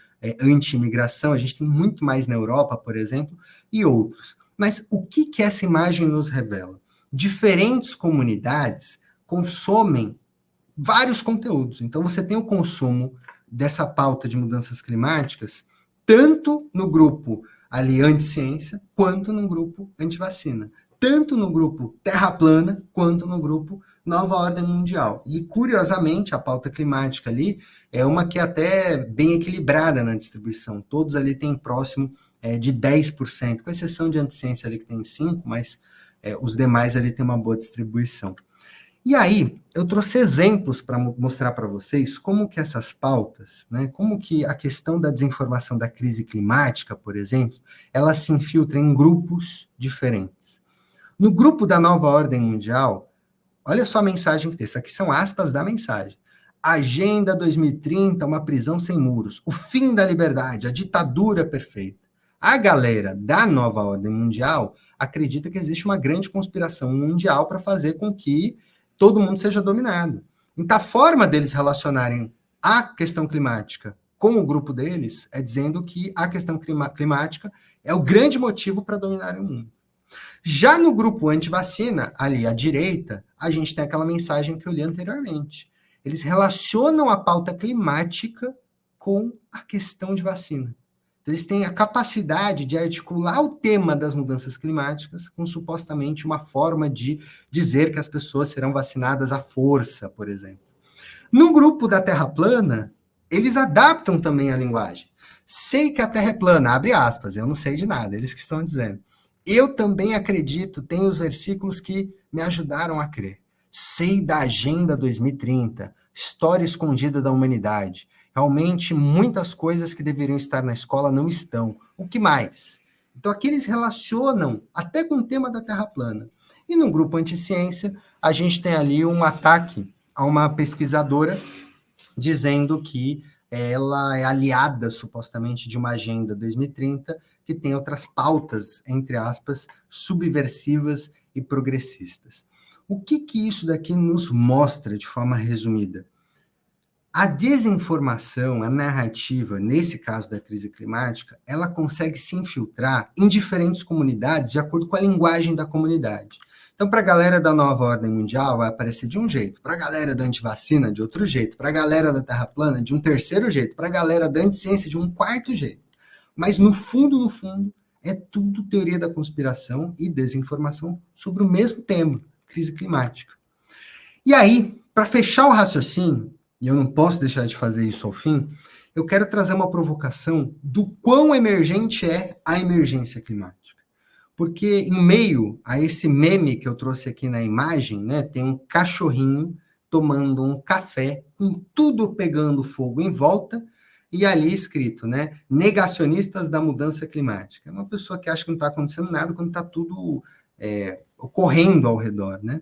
anti-imigração, a gente tem muito mais na Europa, por exemplo, e outros. Mas o que essa imagem nos revela? Diferentes comunidades consomem vários conteúdos. Então, você tem o consumo dessa pauta de mudanças climáticas, tanto no grupo ali anti-ciência, quanto no grupo anti-vacina. Tanto no grupo Terra Plana, quanto no grupo Nova Ordem Mundial. E, curiosamente, a pauta climática ali é uma que é até bem equilibrada na distribuição. Todos ali têm próximo de 10%, com exceção de anti-ciência ali que tem 5%, mas os demais ali têm uma boa distribuição. E aí, eu trouxe exemplos para mostrar para vocês como que essas pautas, né, como que a questão da desinformação da crise climática, por exemplo, ela se infiltra em grupos diferentes. No grupo da Nova Ordem Mundial, olha só a mensagem que tem, isso aqui são aspas da mensagem. Agenda 2030, uma prisão sem muros, o fim da liberdade, a ditadura perfeita. A galera da Nova Ordem Mundial acredita que existe uma grande conspiração mundial para fazer com que todo mundo seja dominado. Então, a forma deles relacionarem a questão climática com o grupo deles é dizendo que a questão climática é o grande motivo para dominarem o mundo. Já no grupo anti-vacina, ali à direita, a gente tem aquela mensagem que eu li anteriormente. Eles relacionam a pauta climática com a questão de vacina. Então, eles têm a capacidade de articular o tema das mudanças climáticas com supostamente uma forma de dizer que as pessoas serão vacinadas à força, por exemplo. No grupo da Terra plana, eles adaptam também a linguagem. Sei que a Terra é plana, abre aspas, eu não sei de nada, eles que estão dizendo. Eu também acredito, tem os versículos que me ajudaram a crer. Sei da Agenda 2030, história escondida da humanidade. Realmente, muitas coisas que deveriam estar na escola não estão. O que mais? Então, aqui eles relacionam até com o tema da Terra plana. E no grupo anti-ciência, a gente tem ali um ataque a uma pesquisadora dizendo que ela é aliada, supostamente, de uma Agenda 2030 que tem outras pautas, entre aspas, subversivas e progressistas. O que isso daqui nos mostra de forma resumida? A desinformação, a narrativa, nesse caso da crise climática, ela consegue se infiltrar em diferentes comunidades de acordo com a linguagem da comunidade. Então, para a galera da nova ordem mundial, vai aparecer de um jeito. Para a galera da antivacina, de outro jeito. Para a galera da terra plana, de um terceiro jeito. Para a galera da anticiência, de um quarto jeito. Mas, no fundo, é tudo teoria da conspiração e desinformação sobre o mesmo tema, crise climática. E aí, para fechar o raciocínio, e eu não posso deixar de fazer isso ao fim, eu quero trazer uma provocação do quão emergente é a emergência climática. Porque em meio a esse meme que eu trouxe aqui na imagem, né, tem um cachorrinho tomando um café, com tudo pegando fogo em volta, e ali escrito, né, negacionistas da mudança climática. É uma pessoa que acha que não está acontecendo nada quando está tudo ocorrendo ao redor, né?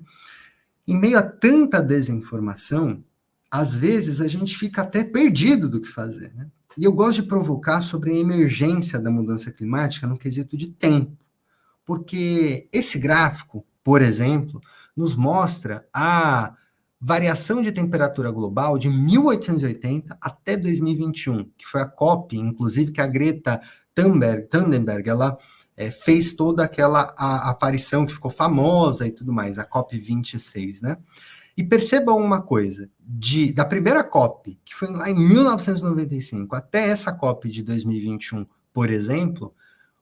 Em meio a tanta desinformação, às vezes a gente fica até perdido do que fazer, né? E eu gosto de provocar sobre a emergência da mudança climática no quesito de tempo. Porque esse gráfico, por exemplo, nos mostra a variação de temperatura global de 1880 até 2021, que foi a COP, inclusive, que a Greta Thunberg ela fez toda aquela aparição que ficou famosa e tudo mais, a COP 26, né? E percebam uma coisa, da primeira COP, que foi lá em 1995, até essa COP de 2021, por exemplo,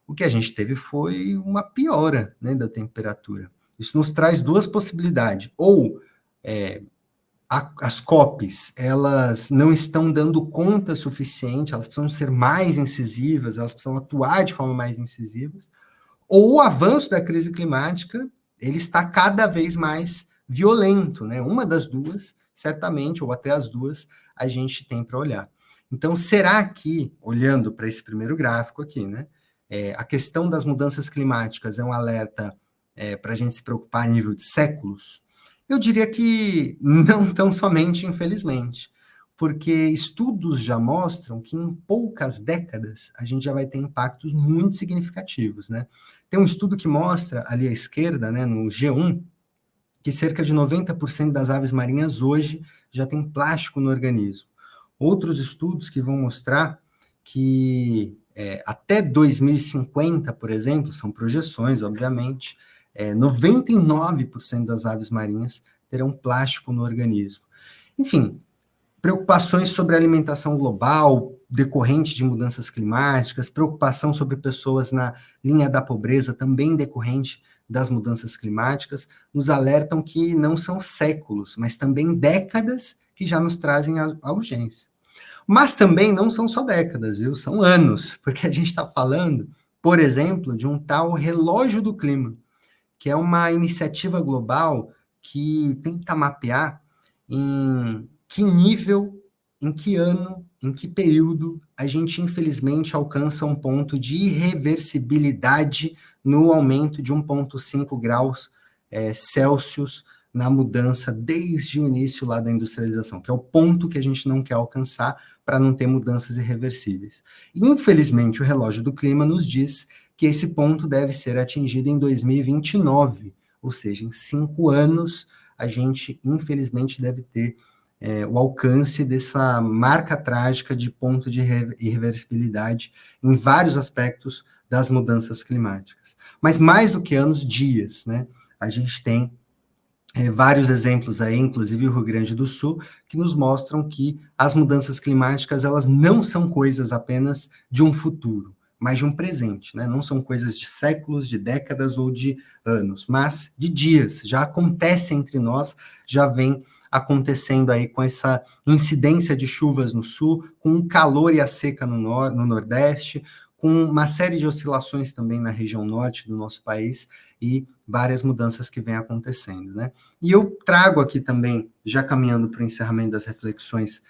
o que a gente teve foi uma piora, né, da temperatura. Isso nos traz duas possibilidades. Ou as COPs, elas não estão dando conta suficiente, elas precisam ser mais incisivas, elas precisam atuar de forma mais incisiva, ou o avanço da crise climática, ele está cada vez mais violento, né? Uma das duas, certamente, ou até as duas, a gente tem para olhar. Então, será que, olhando para esse primeiro gráfico aqui, né, a questão das mudanças climáticas é um alerta para a gente se preocupar a nível de séculos? Eu diria que não tão somente, infelizmente, porque estudos já mostram que em poucas décadas a gente já vai ter impactos muito significativos, né? Tem um estudo que mostra, ali à esquerda, né, no G1, que cerca de 90% das aves marinhas hoje já tem plástico no organismo. Outros estudos que vão mostrar que até 2050, por exemplo, são projeções, obviamente, 99% das aves marinhas terão plástico no organismo. Enfim, preocupações sobre alimentação global, decorrente de mudanças climáticas, preocupação sobre pessoas na linha da pobreza, também decorrente das mudanças climáticas, nos alertam que não são séculos, mas também décadas que já nos trazem a urgência. Mas também não são só décadas, viu? São anos, porque a gente está falando, por exemplo, de um tal relógio do clima, que é uma iniciativa global que tenta mapear em que nível, em que ano, em que período a gente, infelizmente, alcança um ponto de irreversibilidade no aumento de 1,5 graus Celsius na mudança desde o início lá da industrialização, que é o ponto que a gente não quer alcançar para não ter mudanças irreversíveis. Infelizmente, o relógio do clima nos diz que esse ponto deve ser atingido em 2029, ou seja, em 5 anos, a gente, infelizmente, deve ter o alcance dessa marca trágica de ponto de irreversibilidade em vários aspectos das mudanças climáticas. Mas mais do que anos, dias, né? A gente tem vários exemplos aí, inclusive o Rio Grande do Sul, que nos mostram que as mudanças climáticas, elas não são coisas apenas de um futuro, mas de um presente, né? Não são coisas de séculos, de décadas ou de anos, mas de dias. Já acontece entre nós, já vem acontecendo aí com essa incidência de chuvas no sul, com o calor e a seca no Nordeste, com uma série de oscilações também na região norte do nosso país e várias mudanças que vêm acontecendo, né? E eu trago aqui também, já caminhando para o encerramento das reflexões,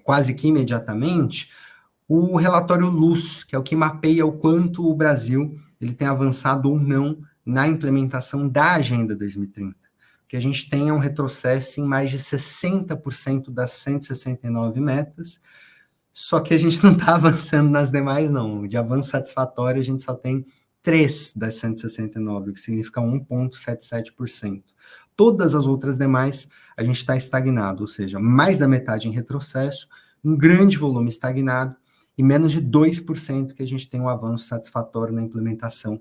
quase que imediatamente, o relatório Luz, que é o que mapeia o quanto o Brasil ele tem avançado ou não na implementação da Agenda 2030. Que a gente tenha um retrocesso em mais de 60% das 169 metas, só que a gente não está avançando nas demais, não. De avanço satisfatório, a gente só tem 3 das 169, o que significa 1,77%. Todas as outras demais, a gente está estagnado, ou seja, mais da metade em retrocesso, um grande volume estagnado, e menos de 2% que a gente tem um avanço satisfatório na implementação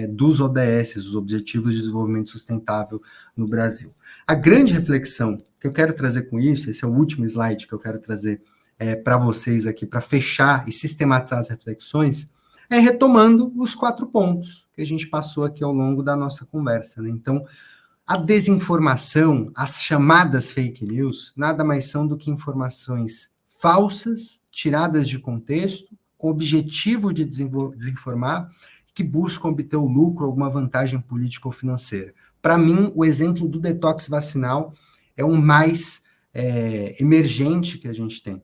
dos ODS, os Objetivos de Desenvolvimento Sustentável no Brasil. A grande reflexão que eu quero trazer com isso, esse é o último slide que eu quero trazer para vocês aqui, para fechar e sistematizar as reflexões, retomando os 4 pontos que a gente passou aqui ao longo da nossa conversa, né? Então, a desinformação, as chamadas fake news, nada mais são do que informações falsas, tiradas de contexto, com o objetivo de desinformar, que buscam obter o lucro, alguma vantagem política ou financeira. Para mim, o exemplo do detox vacinal é o mais emergente que a gente tem.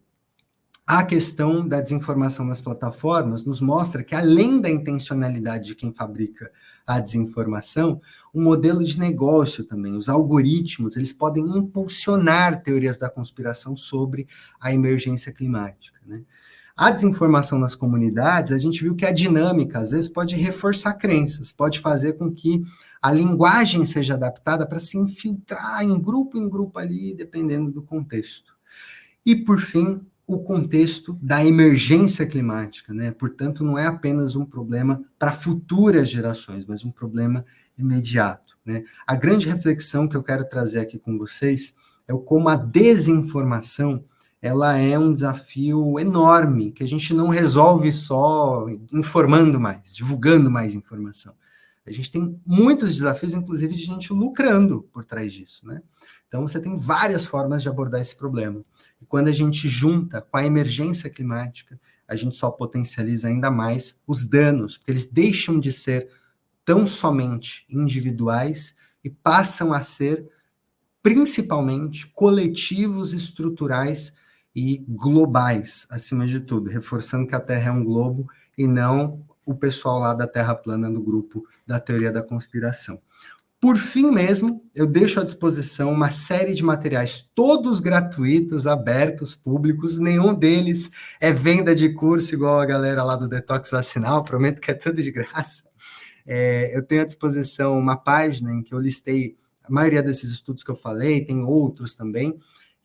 A questão da desinformação nas plataformas nos mostra que, além da intencionalidade de quem fabrica a desinformação, um modelo de negócio também, os algoritmos, eles podem impulsionar teorias da conspiração sobre a emergência climática, né? A desinformação nas comunidades, a gente viu que a dinâmica, às vezes, pode reforçar crenças, pode fazer com que a linguagem seja adaptada para se infiltrar em grupo ali, dependendo do contexto. E, por fim, o contexto da emergência climática, né? Portanto, não é apenas um problema para futuras gerações, mas um problema imediato, né? A grande reflexão que eu quero trazer aqui com vocês é o como a desinformação ela é um desafio enorme, que a gente não resolve só informando mais, divulgando mais informação. A gente tem muitos desafios, inclusive de gente lucrando por trás disso, né? Então, você tem várias formas de abordar esse problema. E quando a gente junta com a emergência climática, a gente só potencializa ainda mais os danos, porque eles deixam de ser tão somente individuais e passam a ser principalmente coletivos, estruturais e globais, acima de tudo, reforçando que a Terra é um globo e não o pessoal lá da Terra plana do grupo da teoria da conspiração. Por fim mesmo, eu deixo à disposição uma série de materiais, todos gratuitos, abertos, públicos, nenhum deles é venda de curso igual a galera lá do Detox Vacinal, prometo que é tudo de graça. Eu tenho à disposição uma página em que eu listei a maioria desses estudos que eu falei, tem outros também,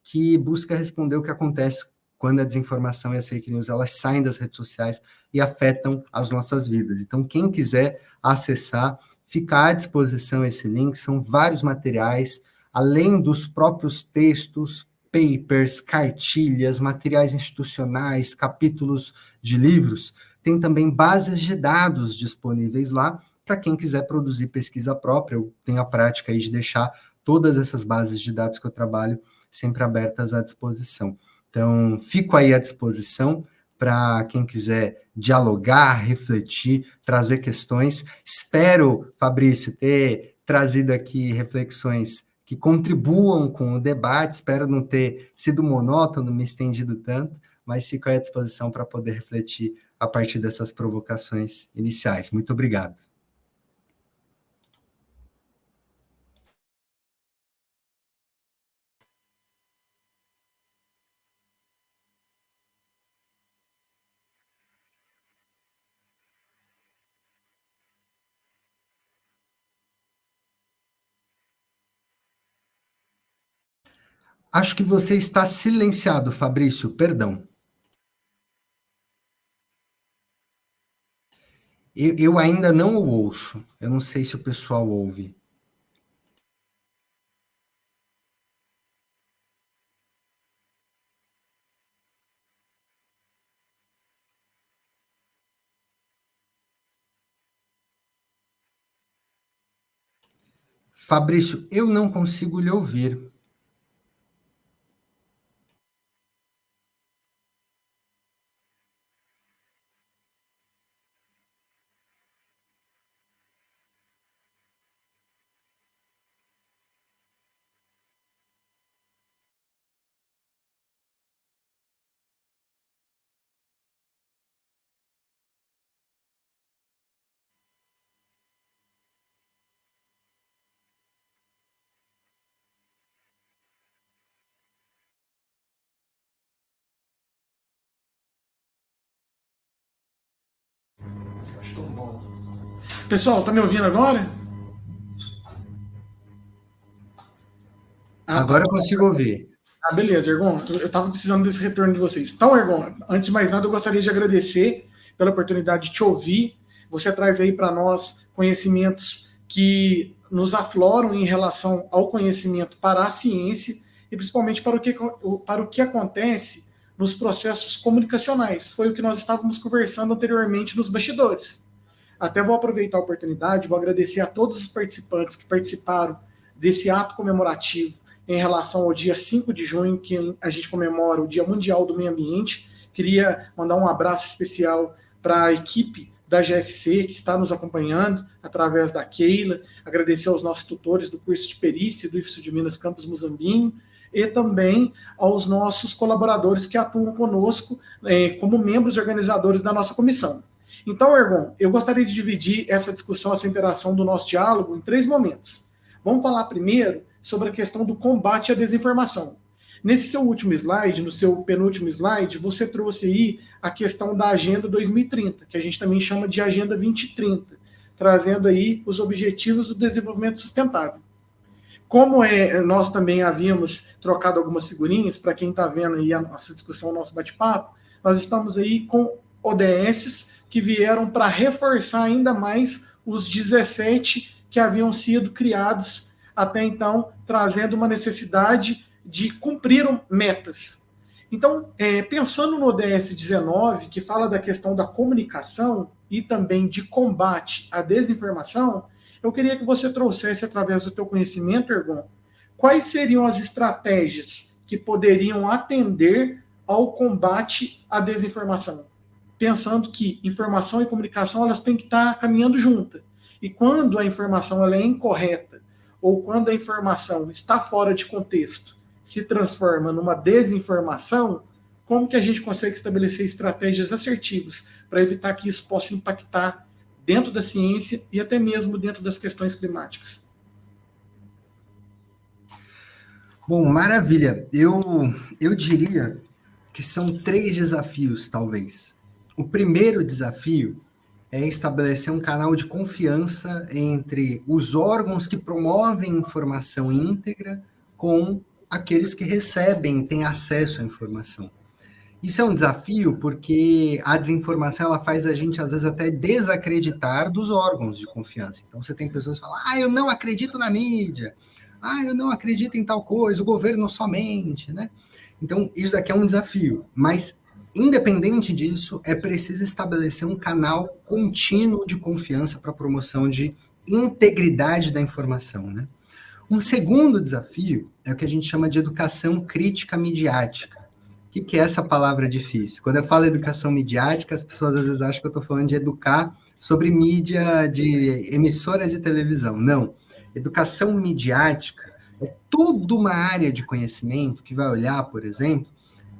que busca responder o que acontece quando a desinformação e as fake news elas saem das redes sociais e afetam as nossas vidas. Então, quem quiser acessar, fica à disposição esse link, são vários materiais, além dos próprios textos, papers, cartilhas, materiais institucionais, capítulos de livros, tem também bases de dados disponíveis lá, para quem quiser produzir pesquisa própria. Eu tenho a prática aí de deixar todas essas bases de dados que eu trabalho sempre abertas à disposição. Então, fico aí à disposição para quem quiser dialogar, refletir, trazer questões. Espero, Fabrício, ter trazido aqui reflexões que contribuam com o debate. Espero não ter sido monótono, me estendido tanto, mas fico à disposição para poder refletir a partir dessas provocações iniciais. Muito obrigado. Acho que você está silenciado, Fabrício, perdão. Eu ainda não o ouço. Eu não sei se o pessoal ouve. Fabrício, eu não consigo lhe ouvir. Pessoal, tá me ouvindo agora? Agora eu consigo ouvir. Beleza, Ergon. Eu estava precisando desse retorno de vocês. Então, Ergon, antes de mais nada, eu gostaria de agradecer pela oportunidade de te ouvir. Você traz aí para nós conhecimentos que nos afloram em relação ao conhecimento para a ciência e principalmente para o que acontece nos processos comunicacionais. Foi o que nós estávamos conversando anteriormente nos bastidores. Até vou aproveitar a oportunidade, vou agradecer a todos os participantes que participaram desse ato comemorativo em relação ao dia 5 de junho, que a gente comemora o Dia Mundial do Meio Ambiente. Queria mandar um abraço especial para a equipe da GSC, que está nos acompanhando através da Keila, agradecer aos nossos tutores do curso de perícia do IFSU de Minas Campus Muzambinho, e também aos nossos colaboradores que atuam conosco como membros organizadores da nossa comissão. Então, Ergon, eu gostaria de dividir essa discussão, essa interação do nosso diálogo em 3 momentos. Vamos falar primeiro sobre a questão do combate à desinformação. Nesse seu último slide, no seu penúltimo slide, você trouxe aí a questão da Agenda 2030, que a gente também chama de Agenda 2030, trazendo aí os objetivos do desenvolvimento sustentável. Como nós também havíamos trocado algumas figurinhas, para quem está vendo aí a nossa discussão, o nosso bate-papo, nós estamos aí com ODSs que vieram para reforçar ainda mais os 17 que haviam sido criados até então, trazendo uma necessidade de cumprir metas. Então, pensando no ODS 19, que fala da questão da comunicação e também de combate à desinformação, eu queria que você trouxesse, através do teu conhecimento, Ergon, quais seriam as estratégias que poderiam atender ao combate à desinformação. Pensando que informação e comunicação elas têm que estar caminhando juntas. E quando a informação ela é incorreta, ou quando a informação está fora de contexto, se transforma numa desinformação, como que a gente consegue estabelecer estratégias assertivas para evitar que isso possa impactar dentro da ciência e até mesmo dentro das questões climáticas? Bom, maravilha. Eu diria que são 3 desafios, talvez. O primeiro desafio é estabelecer um canal de confiança entre os órgãos que promovem informação íntegra com aqueles que recebem, têm acesso à informação. Isso é um desafio porque a desinformação ela faz a gente, às vezes, até desacreditar dos órgãos de confiança. Então, você tem pessoas que falam, eu não acredito na mídia, eu não acredito em tal coisa, o governo somente, né? Então, isso daqui é um desafio, mas independente disso, é preciso estabelecer um canal contínuo de confiança para a promoção de integridade da informação, né? Um segundo desafio é o que a gente chama de educação crítica midiática. O que é essa palavra difícil? Quando eu falo educação midiática, as pessoas às vezes acham que eu estou falando de educar sobre mídia de emissora de televisão. Não. Educação midiática é toda uma área de conhecimento que vai olhar, por exemplo,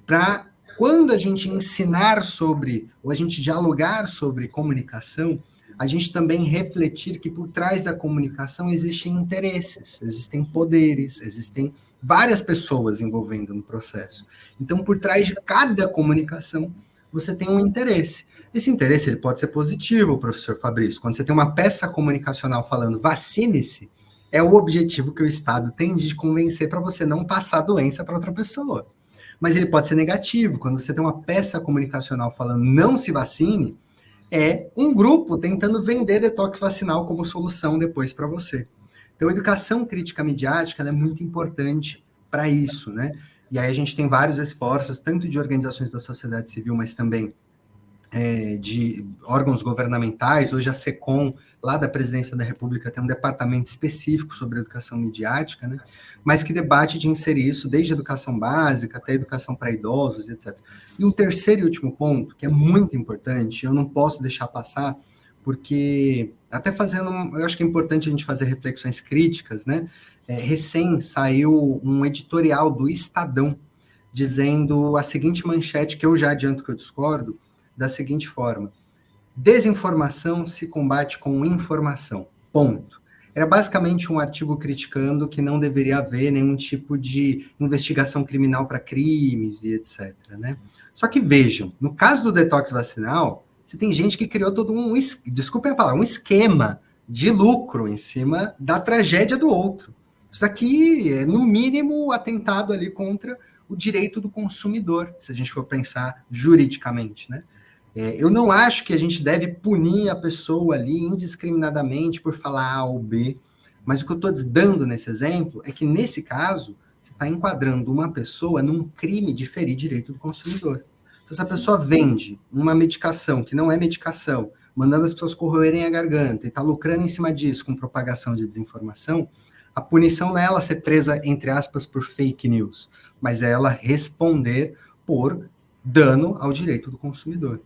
para quando a gente ensinar sobre, ou a gente dialogar sobre comunicação, a gente também refletir que por trás da comunicação existem interesses, existem poderes, existem várias pessoas envolvendo no processo. Então, por trás de cada comunicação, você tem um interesse. Esse interesse ele pode ser positivo, professor Fabrício. Quando você tem uma peça comunicacional falando vacine-se, é o objetivo que o Estado tem de convencer para você não passar a doença para outra pessoa. Mas ele pode ser negativo. Quando você tem uma peça comunicacional falando não se vacine, é um grupo tentando vender detox vacinal como solução depois para você. Então, a educação crítica midiática ela é muito importante para isso, né? E aí a gente tem vários esforços, tanto de organizações da sociedade civil, mas também de órgãos governamentais. Hoje a SECOM, lá da Presidência da República, tem um departamento específico sobre educação midiática, né? Mas que debate de inserir isso desde a educação básica até a educação para idosos, etc. E um terceiro e último ponto, que é muito importante, eu não posso deixar passar, porque até eu acho que é importante a gente fazer reflexões críticas, né? Recém saiu um editorial do Estadão, dizendo a seguinte manchete, que eu já adianto que eu discordo, da seguinte forma: desinformação se combate com informação, ponto. Era basicamente um artigo criticando que não deveria haver nenhum tipo de investigação criminal para crimes e etc, né? Só que vejam, no caso do detox vacinal, você tem gente que criou todo desculpem a palavra, um esquema de lucro em cima da tragédia do outro. Isso aqui é, no mínimo, atentado ali contra o direito do consumidor, se a gente for pensar juridicamente, né? Eu não acho que a gente deve punir a pessoa ali indiscriminadamente por falar A ou B, mas o que eu estou dando nesse exemplo é que, nesse caso, você está enquadrando uma pessoa num crime de ferir direito do consumidor. Então, se a pessoa vende uma medicação que não é medicação, mandando as pessoas corroerem a garganta e está lucrando em cima disso com propagação de desinformação, a punição não é ela ser presa, entre aspas, por fake news, mas é ela responder por dano ao direito do consumidor.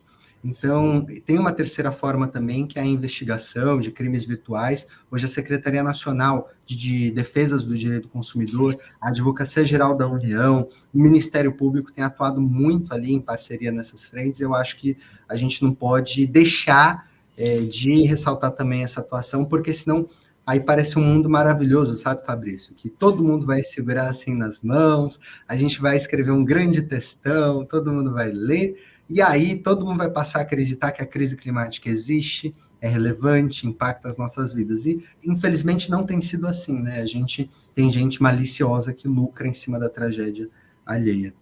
Então, tem uma terceira forma também, que é a investigação de crimes virtuais. Hoje a Secretaria Nacional de Defesa do Direito do Consumidor, a Advocacia Geral da União, o Ministério Público tem atuado muito ali em parceria nessas frentes. Eu acho que a gente não pode deixar de ressaltar também essa atuação, porque senão aí parece um mundo maravilhoso, sabe, Fabrício? Que todo mundo vai segurar assim nas mãos, a gente vai escrever um grande textão, todo mundo vai ler, e aí todo mundo vai passar a acreditar que a crise climática existe, é relevante, impacta as nossas vidas. E, infelizmente, não tem sido assim, né? Tem gente maliciosa que lucra em cima da tragédia alheia.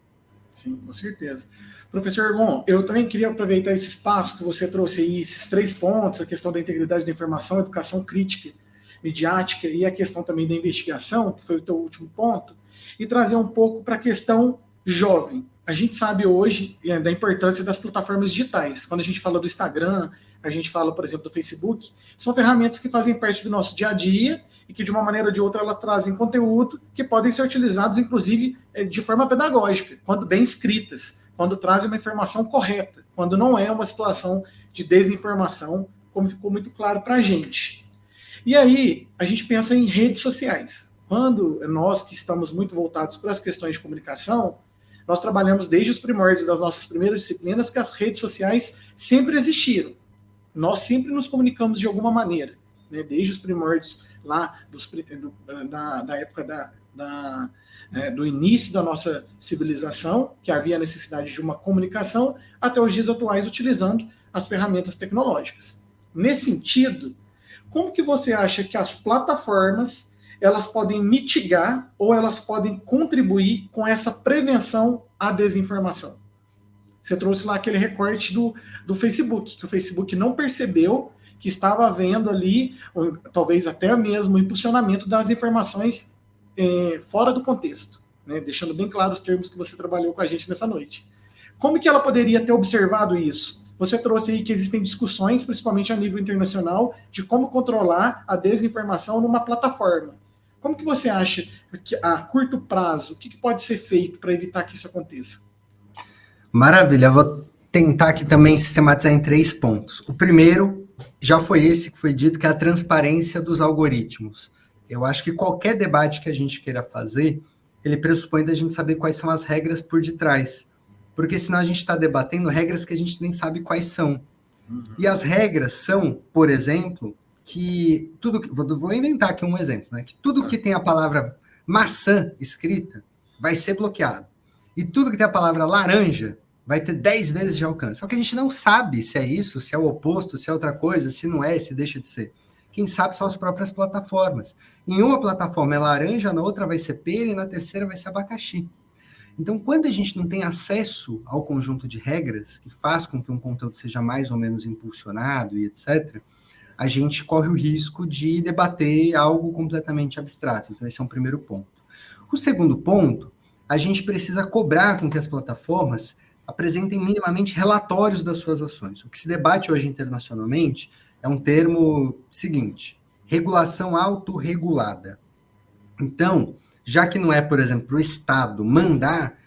Sim, com certeza. Professor Ergon, eu também queria aproveitar esse espaço que você trouxe aí, esses 3 pontos, a questão da integridade da informação, educação crítica, midiática e a questão também da investigação, que foi o teu último ponto, e trazer um pouco para a questão jovem. A gente sabe hoje da importância das plataformas digitais. Quando a gente fala do Instagram, a gente fala, por exemplo, do Facebook, são ferramentas que fazem parte do nosso dia a dia e que, de uma maneira ou de outra, elas trazem conteúdo que podem ser utilizados, inclusive, de forma pedagógica, quando bem escritas, quando trazem uma informação correta, quando não é uma situação de desinformação, como ficou muito claro para a gente. E aí, a gente pensa em redes sociais. Quando nós que estamos muito voltados para as questões de comunicação, nós trabalhamos desde os primórdios das nossas primeiras disciplinas que as redes sociais sempre existiram. Nós sempre nos comunicamos de alguma maneira, né? Desde os primórdios lá da época do início da nossa civilização, que havia a necessidade de uma comunicação, até os dias atuais utilizando as ferramentas tecnológicas. Nesse sentido, como que você acha que as plataformas elas podem mitigar ou elas podem contribuir com essa prevenção à desinformação? Você trouxe lá aquele recorte do Facebook, que o Facebook não percebeu que estava havendo ali, ou, talvez até mesmo, o impulsionamento das informações fora do contexto, né? Deixando bem claro os termos que você trabalhou com a gente nessa noite. Como que ela poderia ter observado isso? Você trouxe aí que existem discussões, principalmente a nível internacional, de como controlar a desinformação numa plataforma. Como que você acha que, a curto prazo, o que pode ser feito para evitar que isso aconteça? Maravilha, eu vou tentar aqui também sistematizar em 3 pontos. O primeiro já foi esse que foi dito, que é a transparência dos algoritmos. Eu acho que qualquer debate que a gente queira fazer, ele pressupõe da gente saber quais são as regras por detrás. Porque senão a gente está debatendo regras que a gente nem sabe quais são. E as regras são, por exemplo, que tudo que... Vou inventar aqui um exemplo, né? Que tudo que tem a palavra maçã escrita vai ser bloqueado. E tudo que tem a palavra laranja vai ter 10 vezes de alcance. Só que a gente não sabe se é isso, se é o oposto, se é outra coisa, se não é, se deixa de ser. Quem sabe são as próprias plataformas. Em uma plataforma é laranja, na outra vai ser pera e na terceira vai ser abacaxi. Então, quando a gente não tem acesso ao conjunto de regras que faz com que um conteúdo seja mais ou menos impulsionado e etc., a gente corre o risco de debater algo completamente abstrato. Então, esse é um primeiro ponto. O segundo ponto, a gente precisa cobrar com que as plataformas apresentem minimamente relatórios das suas ações. O que se debate hoje internacionalmente é um termo seguinte: regulação autorregulada. Então, já que não é, por exemplo, para o Estado mandar,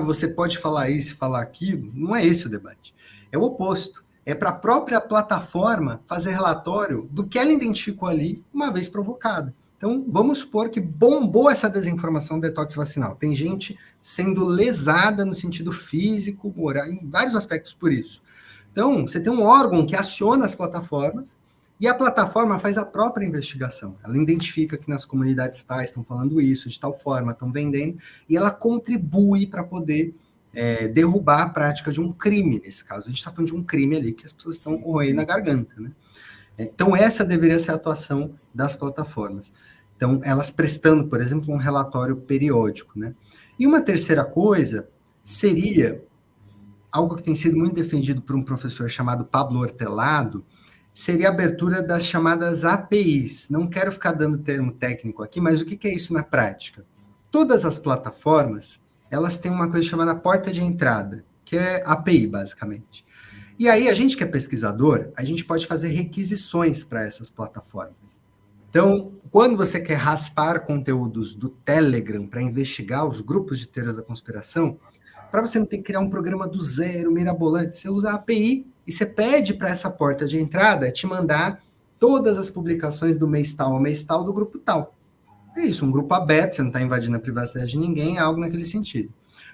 você pode falar isso, falar aquilo, não é esse o debate. É o oposto. É para a própria plataforma fazer relatório do que ela identificou ali, uma vez provocada. Então, vamos supor que bombou essa desinformação do detox vacinal. Tem gente sendo lesada no sentido físico, moral, em vários aspectos por isso. Então, você tem um órgão que aciona as plataformas e a plataforma faz a própria investigação. Ela identifica que nas comunidades tais estão falando isso, de tal forma, estão vendendo, e ela contribui para poder derrubar a prática de um crime, nesse caso. A gente está falando de um crime ali que as pessoas estão roendo na garganta, né? Então, essa deveria ser a atuação das plataformas. Então, elas prestando, por exemplo, um relatório periódico, né? E uma terceira coisa seria algo que tem sido muito defendido por um professor chamado Pablo Hortelado, seria a abertura das chamadas APIs. Não quero ficar dando termo técnico aqui, mas o que é isso na prática? Todas as plataformas, elas têm uma coisa chamada porta de entrada, que é API, basicamente. E aí, a gente que é pesquisador, a gente pode fazer requisições para essas plataformas. Então, quando você quer raspar conteúdos do Telegram para investigar os grupos de teorias da conspiração, para você não ter que criar um programa do zero, mirabolante, você usa a API e você pede para essa porta de entrada te mandar todas as publicações do mês tal ao mês tal do grupo tal. É isso, um grupo aberto, você não está invadindo a privacidade de ninguém, é algo naquele sentido.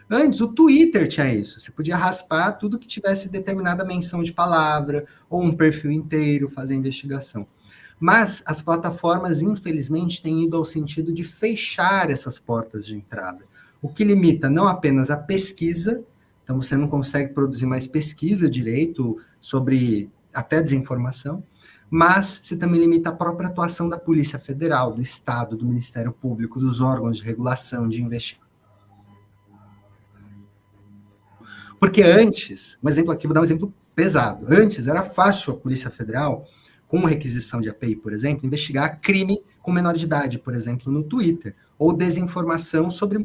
Antes, o Twitter tinha isso. Você podia raspar tudo que tivesse determinada menção de palavra ou um perfil inteiro, fazer investigação. Mas as plataformas, infelizmente, têm ido ao sentido de fechar essas portas de entrada, o que limita não apenas a pesquisa, então você não consegue produzir mais pesquisa direito sobre até desinformação, mas você também limita a própria atuação da Polícia Federal, do Estado, do Ministério Público, dos órgãos de regulação, de investigação. Porque antes, um exemplo aqui, vou dar um exemplo pesado, antes era fácil a Polícia Federal, com requisição de API, por exemplo, investigar crime com menor de idade, por exemplo, no Twitter, ou desinformação sobre o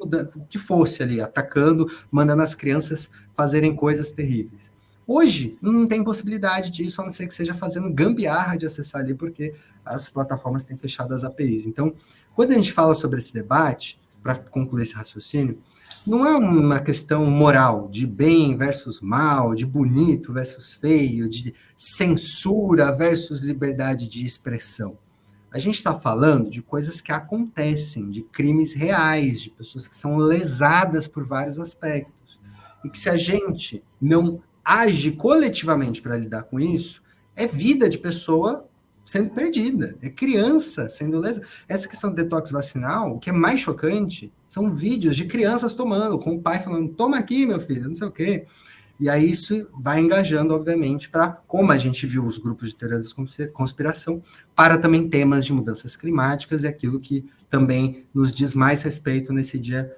que fosse ali, atacando, mandando as crianças fazerem coisas terríveis. Hoje, não tem possibilidade disso, a não ser que seja fazendo gambiarra de acessar ali, porque as plataformas têm fechado as APIs. Então, quando a gente fala sobre esse debate, para concluir esse raciocínio, não é uma questão moral, de bem versus mal, de bonito versus feio, de censura versus liberdade de expressão. A gente está falando de coisas que acontecem, de crimes reais, de pessoas que são lesadas por vários aspectos. E que se a gente não age coletivamente para lidar com isso, é vida de pessoa sendo perdida, é criança sendo lesada. Essa questão do detox vacinal, o que é mais chocante, são vídeos de crianças tomando, com o pai falando, toma aqui, meu filho, não sei o quê. E aí isso vai engajando, obviamente, para, como a gente viu os grupos de teoria da conspiração, para também temas de mudanças climáticas e aquilo que também nos diz mais respeito nesse Dia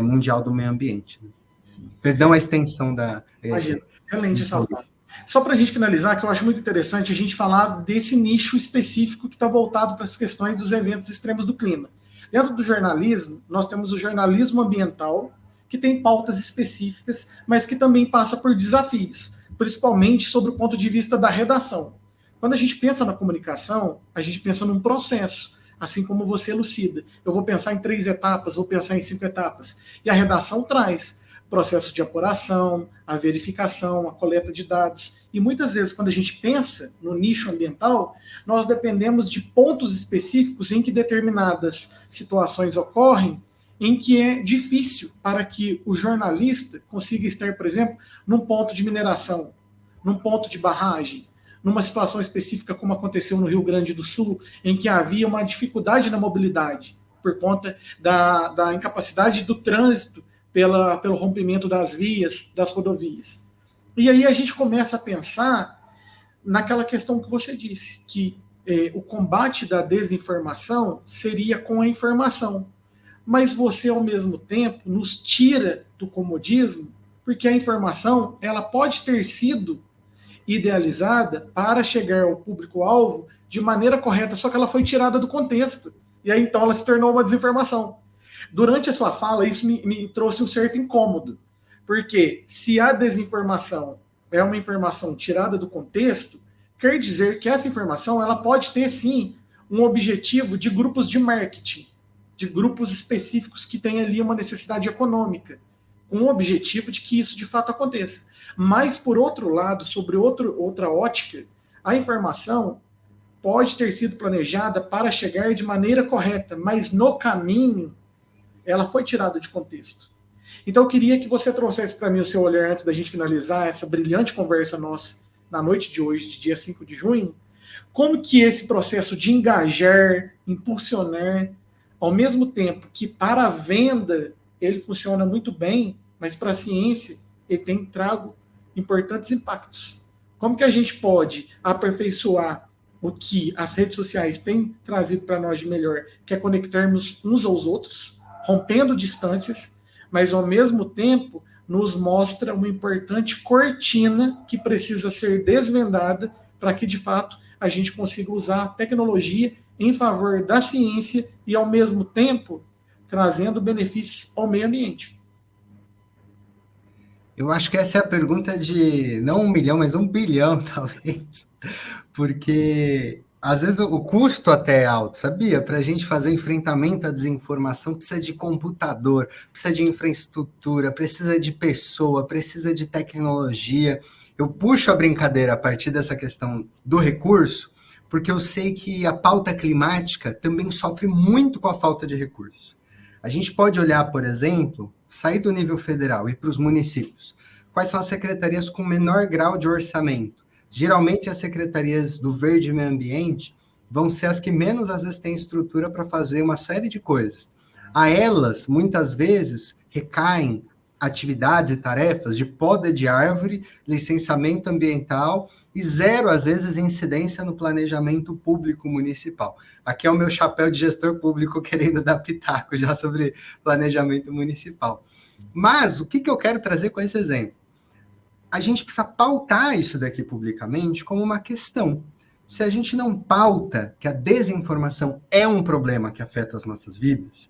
Mundial do Meio Ambiente. Sim. Perdão a extensão da... Imagina, excelente essa fala. Só para a gente finalizar, que eu acho muito interessante a gente falar desse nicho específico que está voltado para as questões dos eventos extremos do clima. Dentro do jornalismo, nós temos o jornalismo ambiental, que tem pautas específicas, mas que também passa por desafios, principalmente sobre o ponto de vista da redação. Quando a gente pensa na comunicação, a gente pensa num processo, assim como você elucida. Eu vou pensar em 3 etapas, vou pensar em 5 etapas. E a redação traz processo de apuração, a verificação, a coleta de dados. E muitas vezes, quando a gente pensa no nicho ambiental, nós dependemos de pontos específicos em que determinadas situações ocorrem, em que é difícil para que o jornalista consiga estar, por exemplo, num ponto de mineração, num ponto de barragem, numa situação específica como aconteceu no Rio Grande do Sul, em que havia uma dificuldade na mobilidade, por conta da incapacidade do trânsito pelo rompimento das vias, das rodovias. E aí a gente começa a pensar naquela questão que você disse, que o combate da desinformação seria com a informação. Mas você, ao mesmo tempo, nos tira do comodismo, porque a informação ela pode ter sido idealizada para chegar ao público-alvo de maneira correta, só que ela foi tirada do contexto. E aí, então, ela se tornou uma desinformação. Durante a sua fala, isso me trouxe um certo incômodo, Porque se a desinformação é uma informação tirada do contexto, quer dizer que essa informação ela pode ter, sim, um objetivo de grupos de marketing, de grupos específicos que têm ali uma necessidade econômica, com o objetivo de que isso de fato aconteça. Mas, por outro lado, sobre outra ótica, a informação pode ter sido planejada para chegar de maneira correta, mas no caminho ela foi tirada de contexto. Então eu queria que você trouxesse para mim o seu olhar antes da gente finalizar essa brilhante conversa nossa na noite de hoje, de dia 5 de junho, como que esse processo de engajar, impulsionar, ao mesmo tempo que para a venda ele funciona muito bem, mas para a ciência ele tem trago importantes impactos. Como que a gente pode aperfeiçoar o que as redes sociais têm trazido para nós de melhor, que é conectarmos uns aos outros, rompendo distâncias, mas ao mesmo tempo nos mostra uma importante cortina que precisa ser desvendada para que de fato a gente consiga usar a tecnologia em favor da ciência e ao mesmo tempo trazendo benefícios ao meio ambiente. Eu acho que essa é a pergunta de não 1 milhão, mas 1 bilhão, talvez. Porque às vezes o custo até é alto, sabia? Para a gente fazer o enfrentamento à desinformação, precisa de computador, precisa de infraestrutura, precisa de pessoa, precisa de tecnologia. Eu puxo a brincadeira a partir dessa questão do recurso, porque eu sei que a pauta climática também sofre muito com a falta de recurso. A gente pode olhar, por exemplo, sair do nível federal e ir para os municípios. Quais são as secretarias com menor grau de orçamento? Geralmente, as secretarias do Verde e Meio Ambiente vão ser as que menos, às vezes, têm estrutura para fazer uma série de coisas. A elas, muitas vezes, recaem atividades e tarefas de poda de árvore, licenciamento ambiental e zero, às vezes, incidência no planejamento público municipal. Aqui é o meu chapéu de gestor público querendo dar pitaco já sobre planejamento municipal. Mas o que eu quero trazer com esse exemplo? A gente precisa pautar isso daqui publicamente como uma questão. Se a gente não pauta que a desinformação é um problema que afeta as nossas vidas,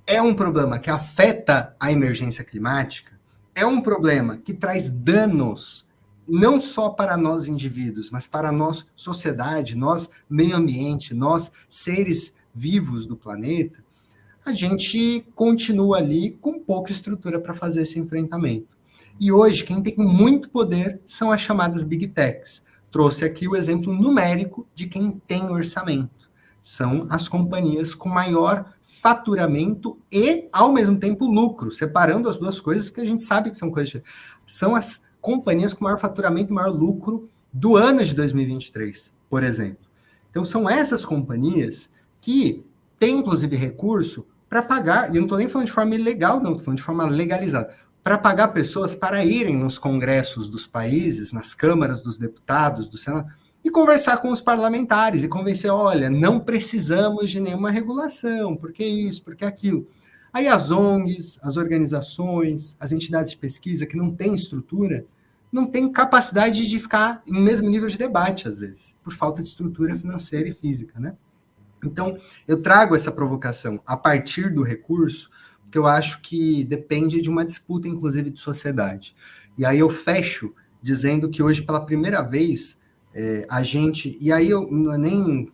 é um problema que afeta a emergência climática, é um problema que traz danos não só para nós indivíduos, mas para nós sociedade, nós meio ambiente, nós seres vivos do planeta, a gente continua ali com pouca estrutura para fazer esse enfrentamento. E hoje, quem tem muito poder são as chamadas Big Techs. Trouxe aqui o exemplo numérico de quem tem orçamento. São as companhias com maior faturamento e, ao mesmo tempo, lucro, separando as duas coisas, porque a gente sabe que são coisas diferentes. São as companhias com maior faturamento e maior lucro do ano de 2023, por exemplo. Então, são essas companhias que têm, inclusive, recurso para pagar, e eu não estou nem falando de forma ilegal, não, estou falando de forma legalizada, para pagar pessoas para irem nos congressos dos países, nas câmaras dos deputados, do Senado, e conversar com os parlamentares e convencer, olha, não precisamos de nenhuma regulação, porque isso, porque aquilo. Aí as ONGs, as organizações, as entidades de pesquisa que não têm estrutura, não têm capacidade de ficar no mesmo nível de debate, às vezes, por falta de estrutura financeira e física, né? Então, eu trago essa provocação a partir do recurso, porque eu acho que depende de uma disputa, inclusive, de sociedade. E aí eu fecho dizendo que hoje, pela primeira vez, a gente... E aí eu não é nem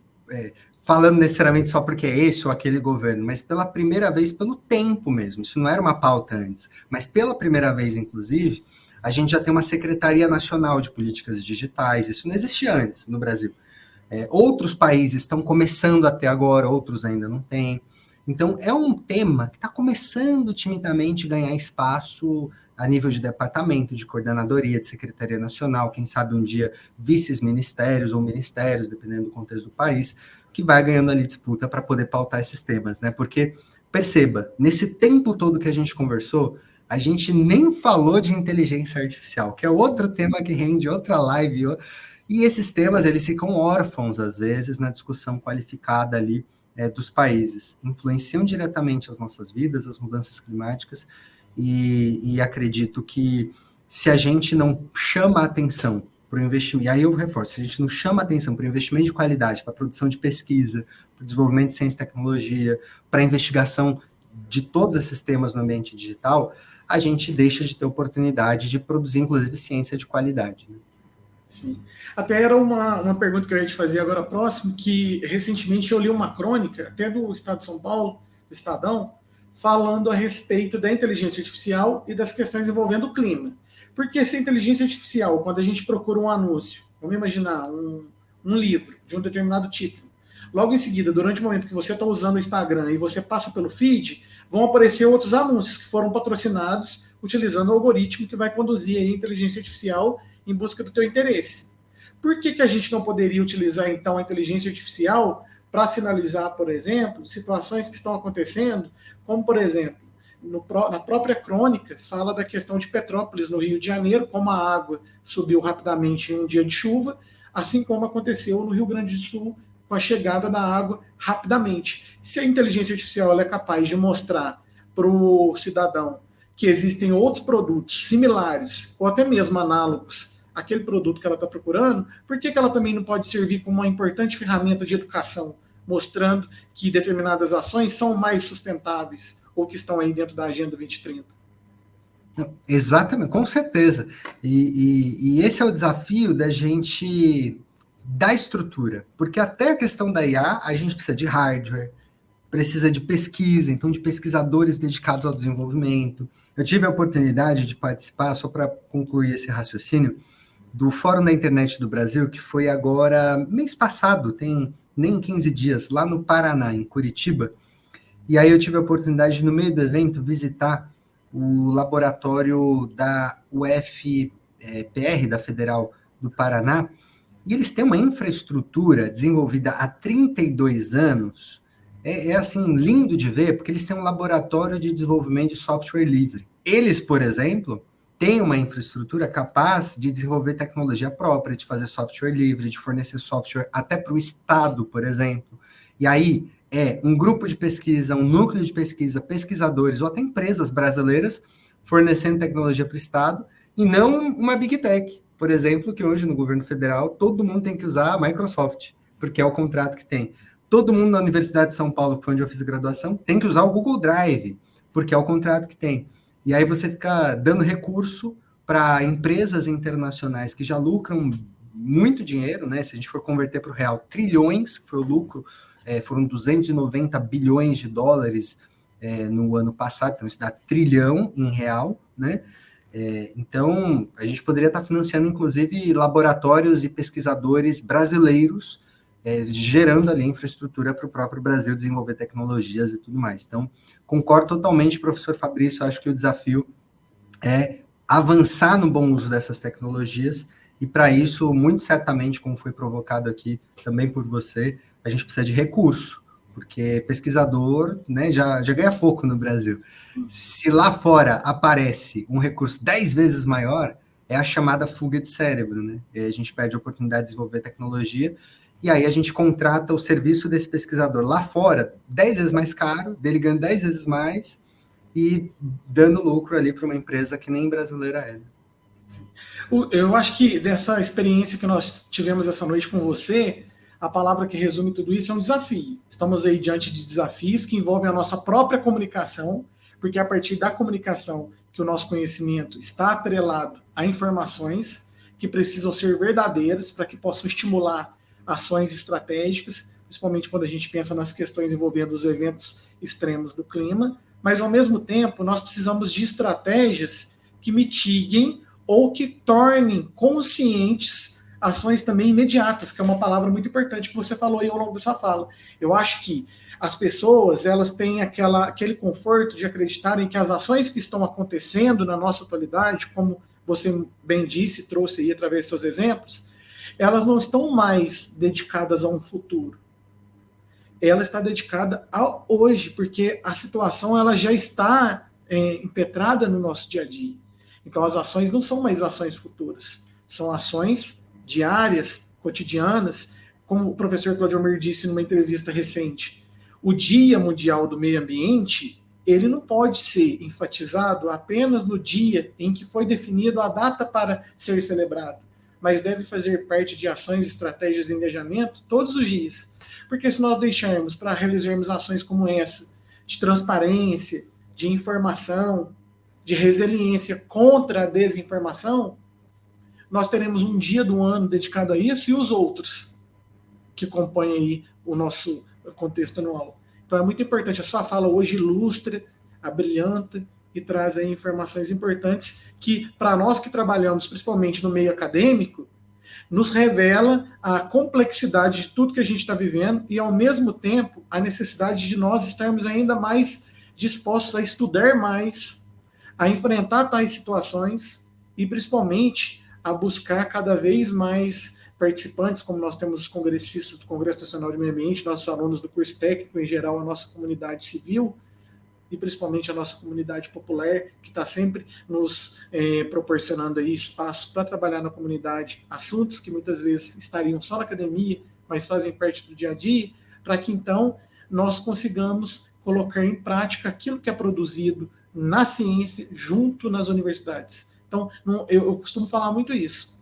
falando necessariamente só porque é esse ou aquele governo, mas pela primeira vez, pelo tempo mesmo. Isso não era uma pauta antes. Mas pela primeira vez, inclusive, a gente já tem uma Secretaria Nacional de Políticas Digitais. Isso não existia antes no Brasil. Outros países estão começando até agora, outros ainda não têm. Então, é um tema que está começando timidamente a ganhar espaço a nível de departamento, de coordenadoria, de secretaria nacional, quem sabe um dia vice-ministérios ou ministérios, dependendo do contexto do país, que vai ganhando ali disputa para poder pautar esses temas, né? Porque, perceba, nesse tempo todo que a gente conversou, a gente nem falou de inteligência artificial, que é outro tema que rende outra live. E esses temas, eles ficam órfãos, às vezes, na discussão qualificada ali dos países. Influenciam diretamente as nossas vidas, as mudanças climáticas, e acredito que se a gente não chama a atenção para o investimento, e aí eu reforço, se a gente não chama a atenção para o investimento de qualidade, para a produção de pesquisa, para o desenvolvimento de ciência e tecnologia, para a investigação de todos esses temas no ambiente digital, a gente deixa de ter oportunidade de produzir, inclusive, ciência de qualidade. Né? Sim. Até era uma pergunta que eu ia te fazer agora próximo, que recentemente eu li uma crônica, até do Estado de São Paulo, do Estadão, falando a respeito da inteligência artificial e das questões envolvendo o clima. Porque essa inteligência artificial, quando a gente procura um anúncio, vamos imaginar um livro de um determinado título, logo em seguida, durante o momento que você está usando o Instagram e você passa pelo feed, vão aparecer outros anúncios que foram patrocinados utilizando o algoritmo que vai conduzir a inteligência artificial em busca do teu interesse. Por que a gente não poderia utilizar, então, a inteligência artificial para sinalizar, por exemplo, situações que estão acontecendo, como, por exemplo, na própria crônica, fala da questão de Petrópolis, no Rio de Janeiro, como a água subiu rapidamente em um dia de chuva, assim como aconteceu no Rio Grande do Sul, com a chegada da água rapidamente. Se a inteligência artificial ela é capaz de mostrar para o cidadão que existem outros produtos similares, ou até mesmo análogos àquele produto que ela está procurando, por que ela também não pode servir como uma importante ferramenta de educação, mostrando que determinadas ações são mais sustentáveis ou que estão aí dentro da Agenda 2030? Exatamente, com certeza. E esse é o desafio da gente dar estrutura, porque até a questão da IA, a gente precisa de hardware, precisa de pesquisa, então de pesquisadores dedicados ao desenvolvimento. Eu tive a oportunidade de participar, só para concluir esse raciocínio, do Fórum da Internet do Brasil, que foi agora, mês passado, tem nem 15 dias, lá no Paraná, em Curitiba. E aí eu tive a oportunidade de, no meio do evento, visitar o laboratório da UFPR, da Federal do Paraná, e eles têm uma infraestrutura desenvolvida há 32 anos, assim, lindo de ver, porque eles têm um laboratório de desenvolvimento de software livre. Eles, por exemplo, têm uma infraestrutura capaz de desenvolver tecnologia própria, de fazer software livre, de fornecer software até para o Estado, por exemplo. E aí é um grupo de pesquisa, um núcleo de pesquisa, pesquisadores ou até empresas brasileiras fornecendo tecnologia para o Estado, e não uma Big Tech, por exemplo, que hoje no governo federal todo mundo tem que usar a Microsoft, porque é o contrato que tem. Todo mundo na Universidade de São Paulo, que foi onde eu fiz graduação, tem que usar o Google Drive, porque é o contrato que tem. E aí você fica dando recurso para empresas internacionais que já lucram muito dinheiro, né? Se a gente for converter para o real, trilhões, que foi o lucro, foram 290 bilhões de dólares no ano passado, então isso dá trilhão em real, né? Então, a gente poderia estar financiando, inclusive, laboratórios e pesquisadores brasileiros, gerando ali infraestrutura para o próprio Brasil desenvolver tecnologias e tudo mais. Então, concordo totalmente, professor Fabrício, acho que o desafio é avançar no bom uso dessas tecnologias, e para isso, muito certamente, como foi provocado aqui também por você, a gente precisa de recurso, porque pesquisador, né, já ganha pouco no Brasil. Se lá fora aparece um recurso 10 vezes maior, é a chamada fuga de cérebro, né? E a gente perde a oportunidade de desenvolver tecnologia, e aí a gente contrata o serviço desse pesquisador lá fora, 10 vezes mais caro, dele ganhando 10 vezes mais, e dando lucro ali para uma empresa que nem brasileira é. Eu acho que dessa experiência que nós tivemos essa noite com você, a palavra que resume tudo isso é um desafio. Estamos aí diante de desafios que envolvem a nossa própria comunicação, porque é a partir da comunicação que o nosso conhecimento está atrelado a informações que precisam ser verdadeiras para que possam estimular ações estratégicas, principalmente quando a gente pensa nas questões envolvendo os eventos extremos do clima, mas ao mesmo tempo nós precisamos de estratégias que mitiguem ou que tornem conscientes ações também imediatas, que é uma palavra muito importante que você falou aí ao longo da sua fala. Eu acho que as pessoas, elas têm aquele conforto de acreditarem que as ações que estão acontecendo na nossa atualidade, como você bem disse, trouxe aí através dos seus exemplos, elas não estão mais dedicadas a um futuro. Ela está dedicada ao hoje, porque a situação ela já está impetrada no nosso dia a dia. Então as ações não são mais ações futuras, são ações diárias, cotidianas, como o professor Claudio Mir disse numa entrevista recente. O Dia Mundial do Meio Ambiente, ele não pode ser enfatizado apenas no dia em que foi definido a data para ser celebrado, mas deve fazer parte de ações, estratégias e engajamento todos os dias. Porque se nós deixarmos para realizarmos ações como essa, de transparência, de informação, de resiliência contra a desinformação, nós teremos um dia do ano dedicado a isso e os outros que compõem aí o nosso contexto anual. Então é muito importante, a sua fala hoje ilustra, abrilhanta e traz aí informações importantes que, para nós que trabalhamos principalmente no meio acadêmico, nos revela a complexidade de tudo que a gente está vivendo e, ao mesmo tempo, a necessidade de nós estarmos ainda mais dispostos a estudar mais, a enfrentar tais situações e, principalmente, a buscar cada vez mais participantes, como nós temos os congressistas do Congresso Nacional de Meio Ambiente, nossos alunos do curso técnico, em geral, a nossa comunidade civil, e principalmente a nossa comunidade popular, que está sempre nos proporcionando aí espaço para trabalhar na comunidade, assuntos que muitas vezes estariam só na academia, mas fazem parte do dia a dia, para que então nós consigamos colocar em prática aquilo que é produzido na ciência junto nas universidades. Então, eu costumo falar muito isso.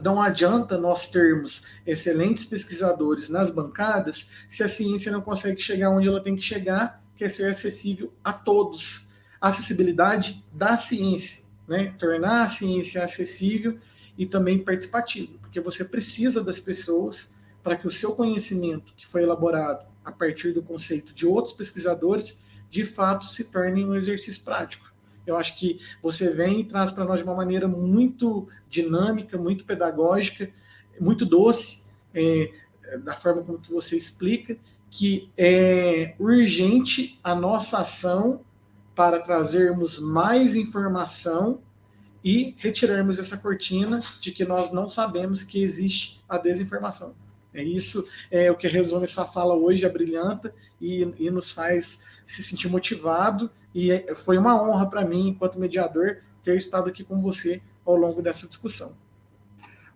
Não adianta nós termos excelentes pesquisadores nas bancadas se a ciência não consegue chegar onde ela tem que chegar, que é ser acessível a todos. A acessibilidade da ciência, né? Tornar a ciência acessível e também participativa, porque você precisa das pessoas para que o seu conhecimento, que foi elaborado a partir do conceito de outros pesquisadores, de fato se torne um exercício prático. Eu acho que você vem e traz para nós de uma maneira muito dinâmica, muito pedagógica, muito doce, da forma como que você explica, que é urgente a nossa ação para trazermos mais informação e retirarmos essa cortina de que nós não sabemos que existe a desinformação. Isso é o que resume sua fala hoje, abrilhanta e nos faz se sentir motivado, e foi uma honra para mim, enquanto mediador, ter estado aqui com você ao longo dessa discussão.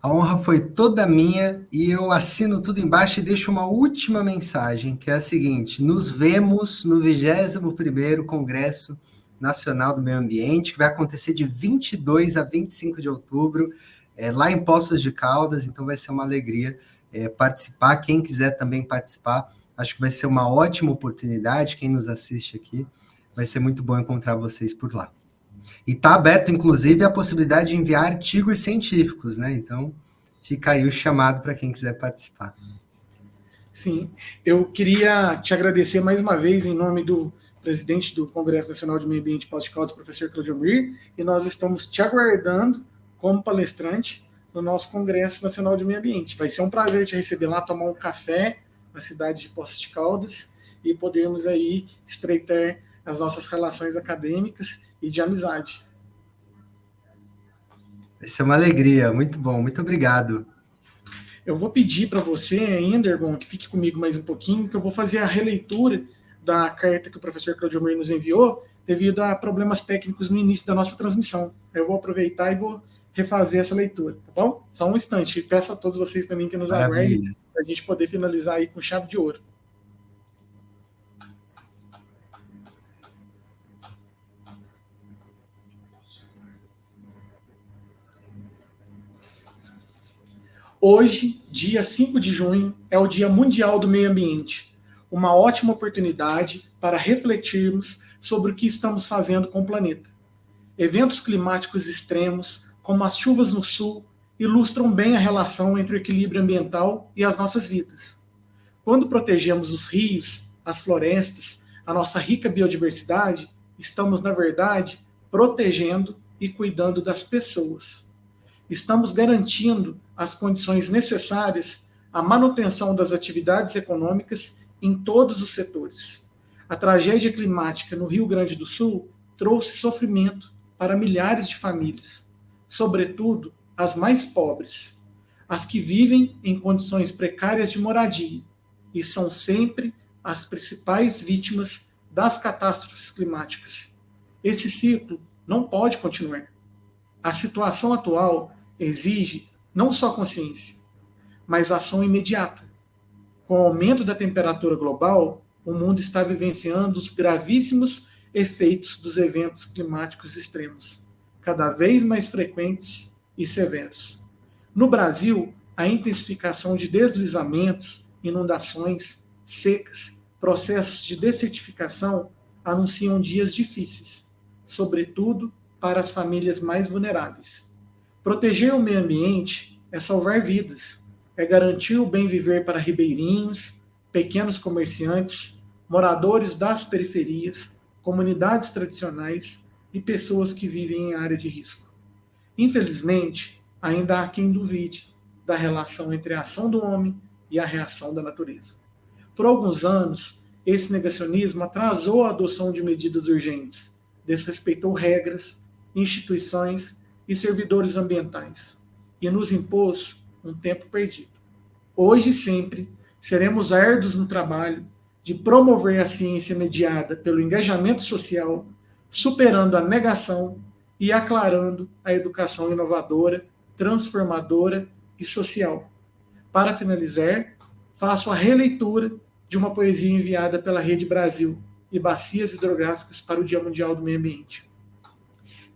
A honra foi toda minha e eu assino tudo embaixo e deixo uma última mensagem, que é a seguinte: nos vemos no 21º Congresso Nacional do Meio Ambiente, que vai acontecer de 22 a 25 de outubro, lá em Poços de Caldas, então vai ser uma alegria participar. Quem quiser também participar, acho que vai ser uma ótima oportunidade. Quem nos assiste aqui, vai ser muito bom encontrar vocês por lá. E está aberto, inclusive, a possibilidade de enviar artigos científicos, né? Então, fica aí o chamado para quem quiser participar. Sim, eu queria te agradecer mais uma vez em nome do presidente do Congresso Nacional de Meio Ambiente, Poços de Caldas, professor Claudio Mir, e nós estamos te aguardando como palestrante no nosso Congresso Nacional de Meio Ambiente. Vai ser um prazer te receber lá, tomar um café na cidade de Poços de Caldas e podermos aí estreitar as nossas relações acadêmicas e de amizade. Isso é uma alegria, muito bom, muito obrigado. Eu vou pedir para você, Endergon, que fique comigo mais um pouquinho, que eu vou fazer a releitura da carta que o professor Claudio Mir nos enviou, devido a problemas técnicos no início da nossa transmissão. Eu vou aproveitar e vou refazer essa leitura, tá bom? Só um instante. Peço a todos vocês também que nos aguardem, para a gente poder finalizar aí com chave de ouro. Hoje, dia 5 de junho, é o Dia Mundial do Meio Ambiente. Uma ótima oportunidade para refletirmos sobre o que estamos fazendo com o planeta. Eventos climáticos extremos, como as chuvas no sul, ilustram bem a relação entre o equilíbrio ambiental e as nossas vidas. Quando protegemos os rios, as florestas, a nossa rica biodiversidade, estamos, na verdade, protegendo e cuidando das pessoas. Estamos garantindo as condições necessárias à manutenção das atividades econômicas em todos os setores. A tragédia climática no Rio Grande do Sul trouxe sofrimento para milhares de famílias, sobretudo as mais pobres, as que vivem em condições precárias de moradia e são sempre as principais vítimas das catástrofes climáticas. Esse ciclo não pode continuar. A situação atual exige não só consciência, mas ação imediata. Com o aumento da temperatura global, o mundo está vivenciando os gravíssimos efeitos dos eventos climáticos extremos, cada vez mais frequentes e severos. No Brasil, a intensificação de deslizamentos, inundações, secas, processos de desertificação anunciam dias difíceis. sobretudo para as famílias mais vulneráveis. Proteger o meio ambiente é salvar vidas, é garantir o bem viver para ribeirinhos, pequenos comerciantes, moradores das periferias, comunidades tradicionais e pessoas que vivem em área de risco. Infelizmente, ainda há quem duvide da relação entre a ação do homem e a reação da natureza. Por alguns anos, esse negacionismo atrasou a adoção de medidas urgentes, desrespeitou regras, instituições e servidores ambientais e nos impôs um tempo perdido. Hoje e sempre seremos árduos no trabalho de promover a ciência mediada pelo engajamento social, superando a negação e aclarando a educação inovadora, transformadora e social. Para finalizar, faço a releitura de uma poesia enviada pela Rede Brasil e Bacias Hidrográficas para o Dia Mundial do Meio Ambiente.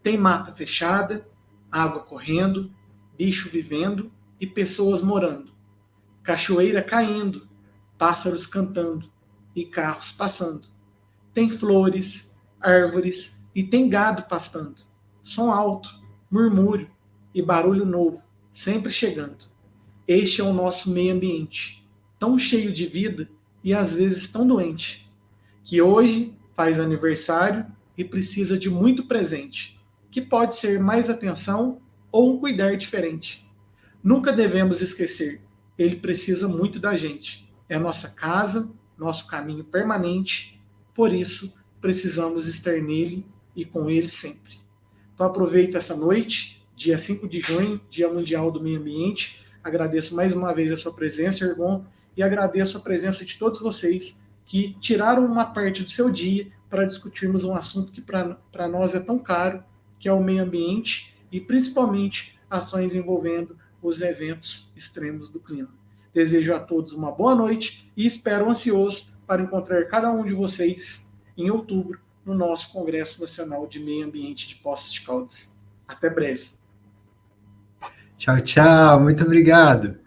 Tem mata fechada, água correndo, bicho vivendo e pessoas morando. Cachoeira caindo, pássaros cantando e carros passando. Tem flores, árvores e tem gado pastando. Som alto, murmúrio e barulho novo, sempre chegando. Este é o nosso meio ambiente, tão cheio de vida e às vezes tão doente, que hoje faz aniversário e precisa de muito presente, que pode ser mais atenção ou um cuidar diferente. Nunca devemos esquecer, ele precisa muito da gente. É a nossa casa, nosso caminho permanente, por isso precisamos estar nele e com ele sempre. Então aproveito essa noite, dia 5 de junho, Dia Mundial do Meio Ambiente. Agradeço mais uma vez a sua presença, Ergon, e agradeço a presença de todos vocês que tiraram uma parte do seu dia para discutirmos um assunto que para nós é tão caro, que é o meio ambiente e principalmente ações envolvendo os eventos extremos do clima. Desejo a todos uma boa noite e espero ansioso para encontrar cada um de vocês em outubro no nosso Congresso Nacional de Meio Ambiente de Poços de Caldas. Até breve. Tchau, tchau. Muito obrigado.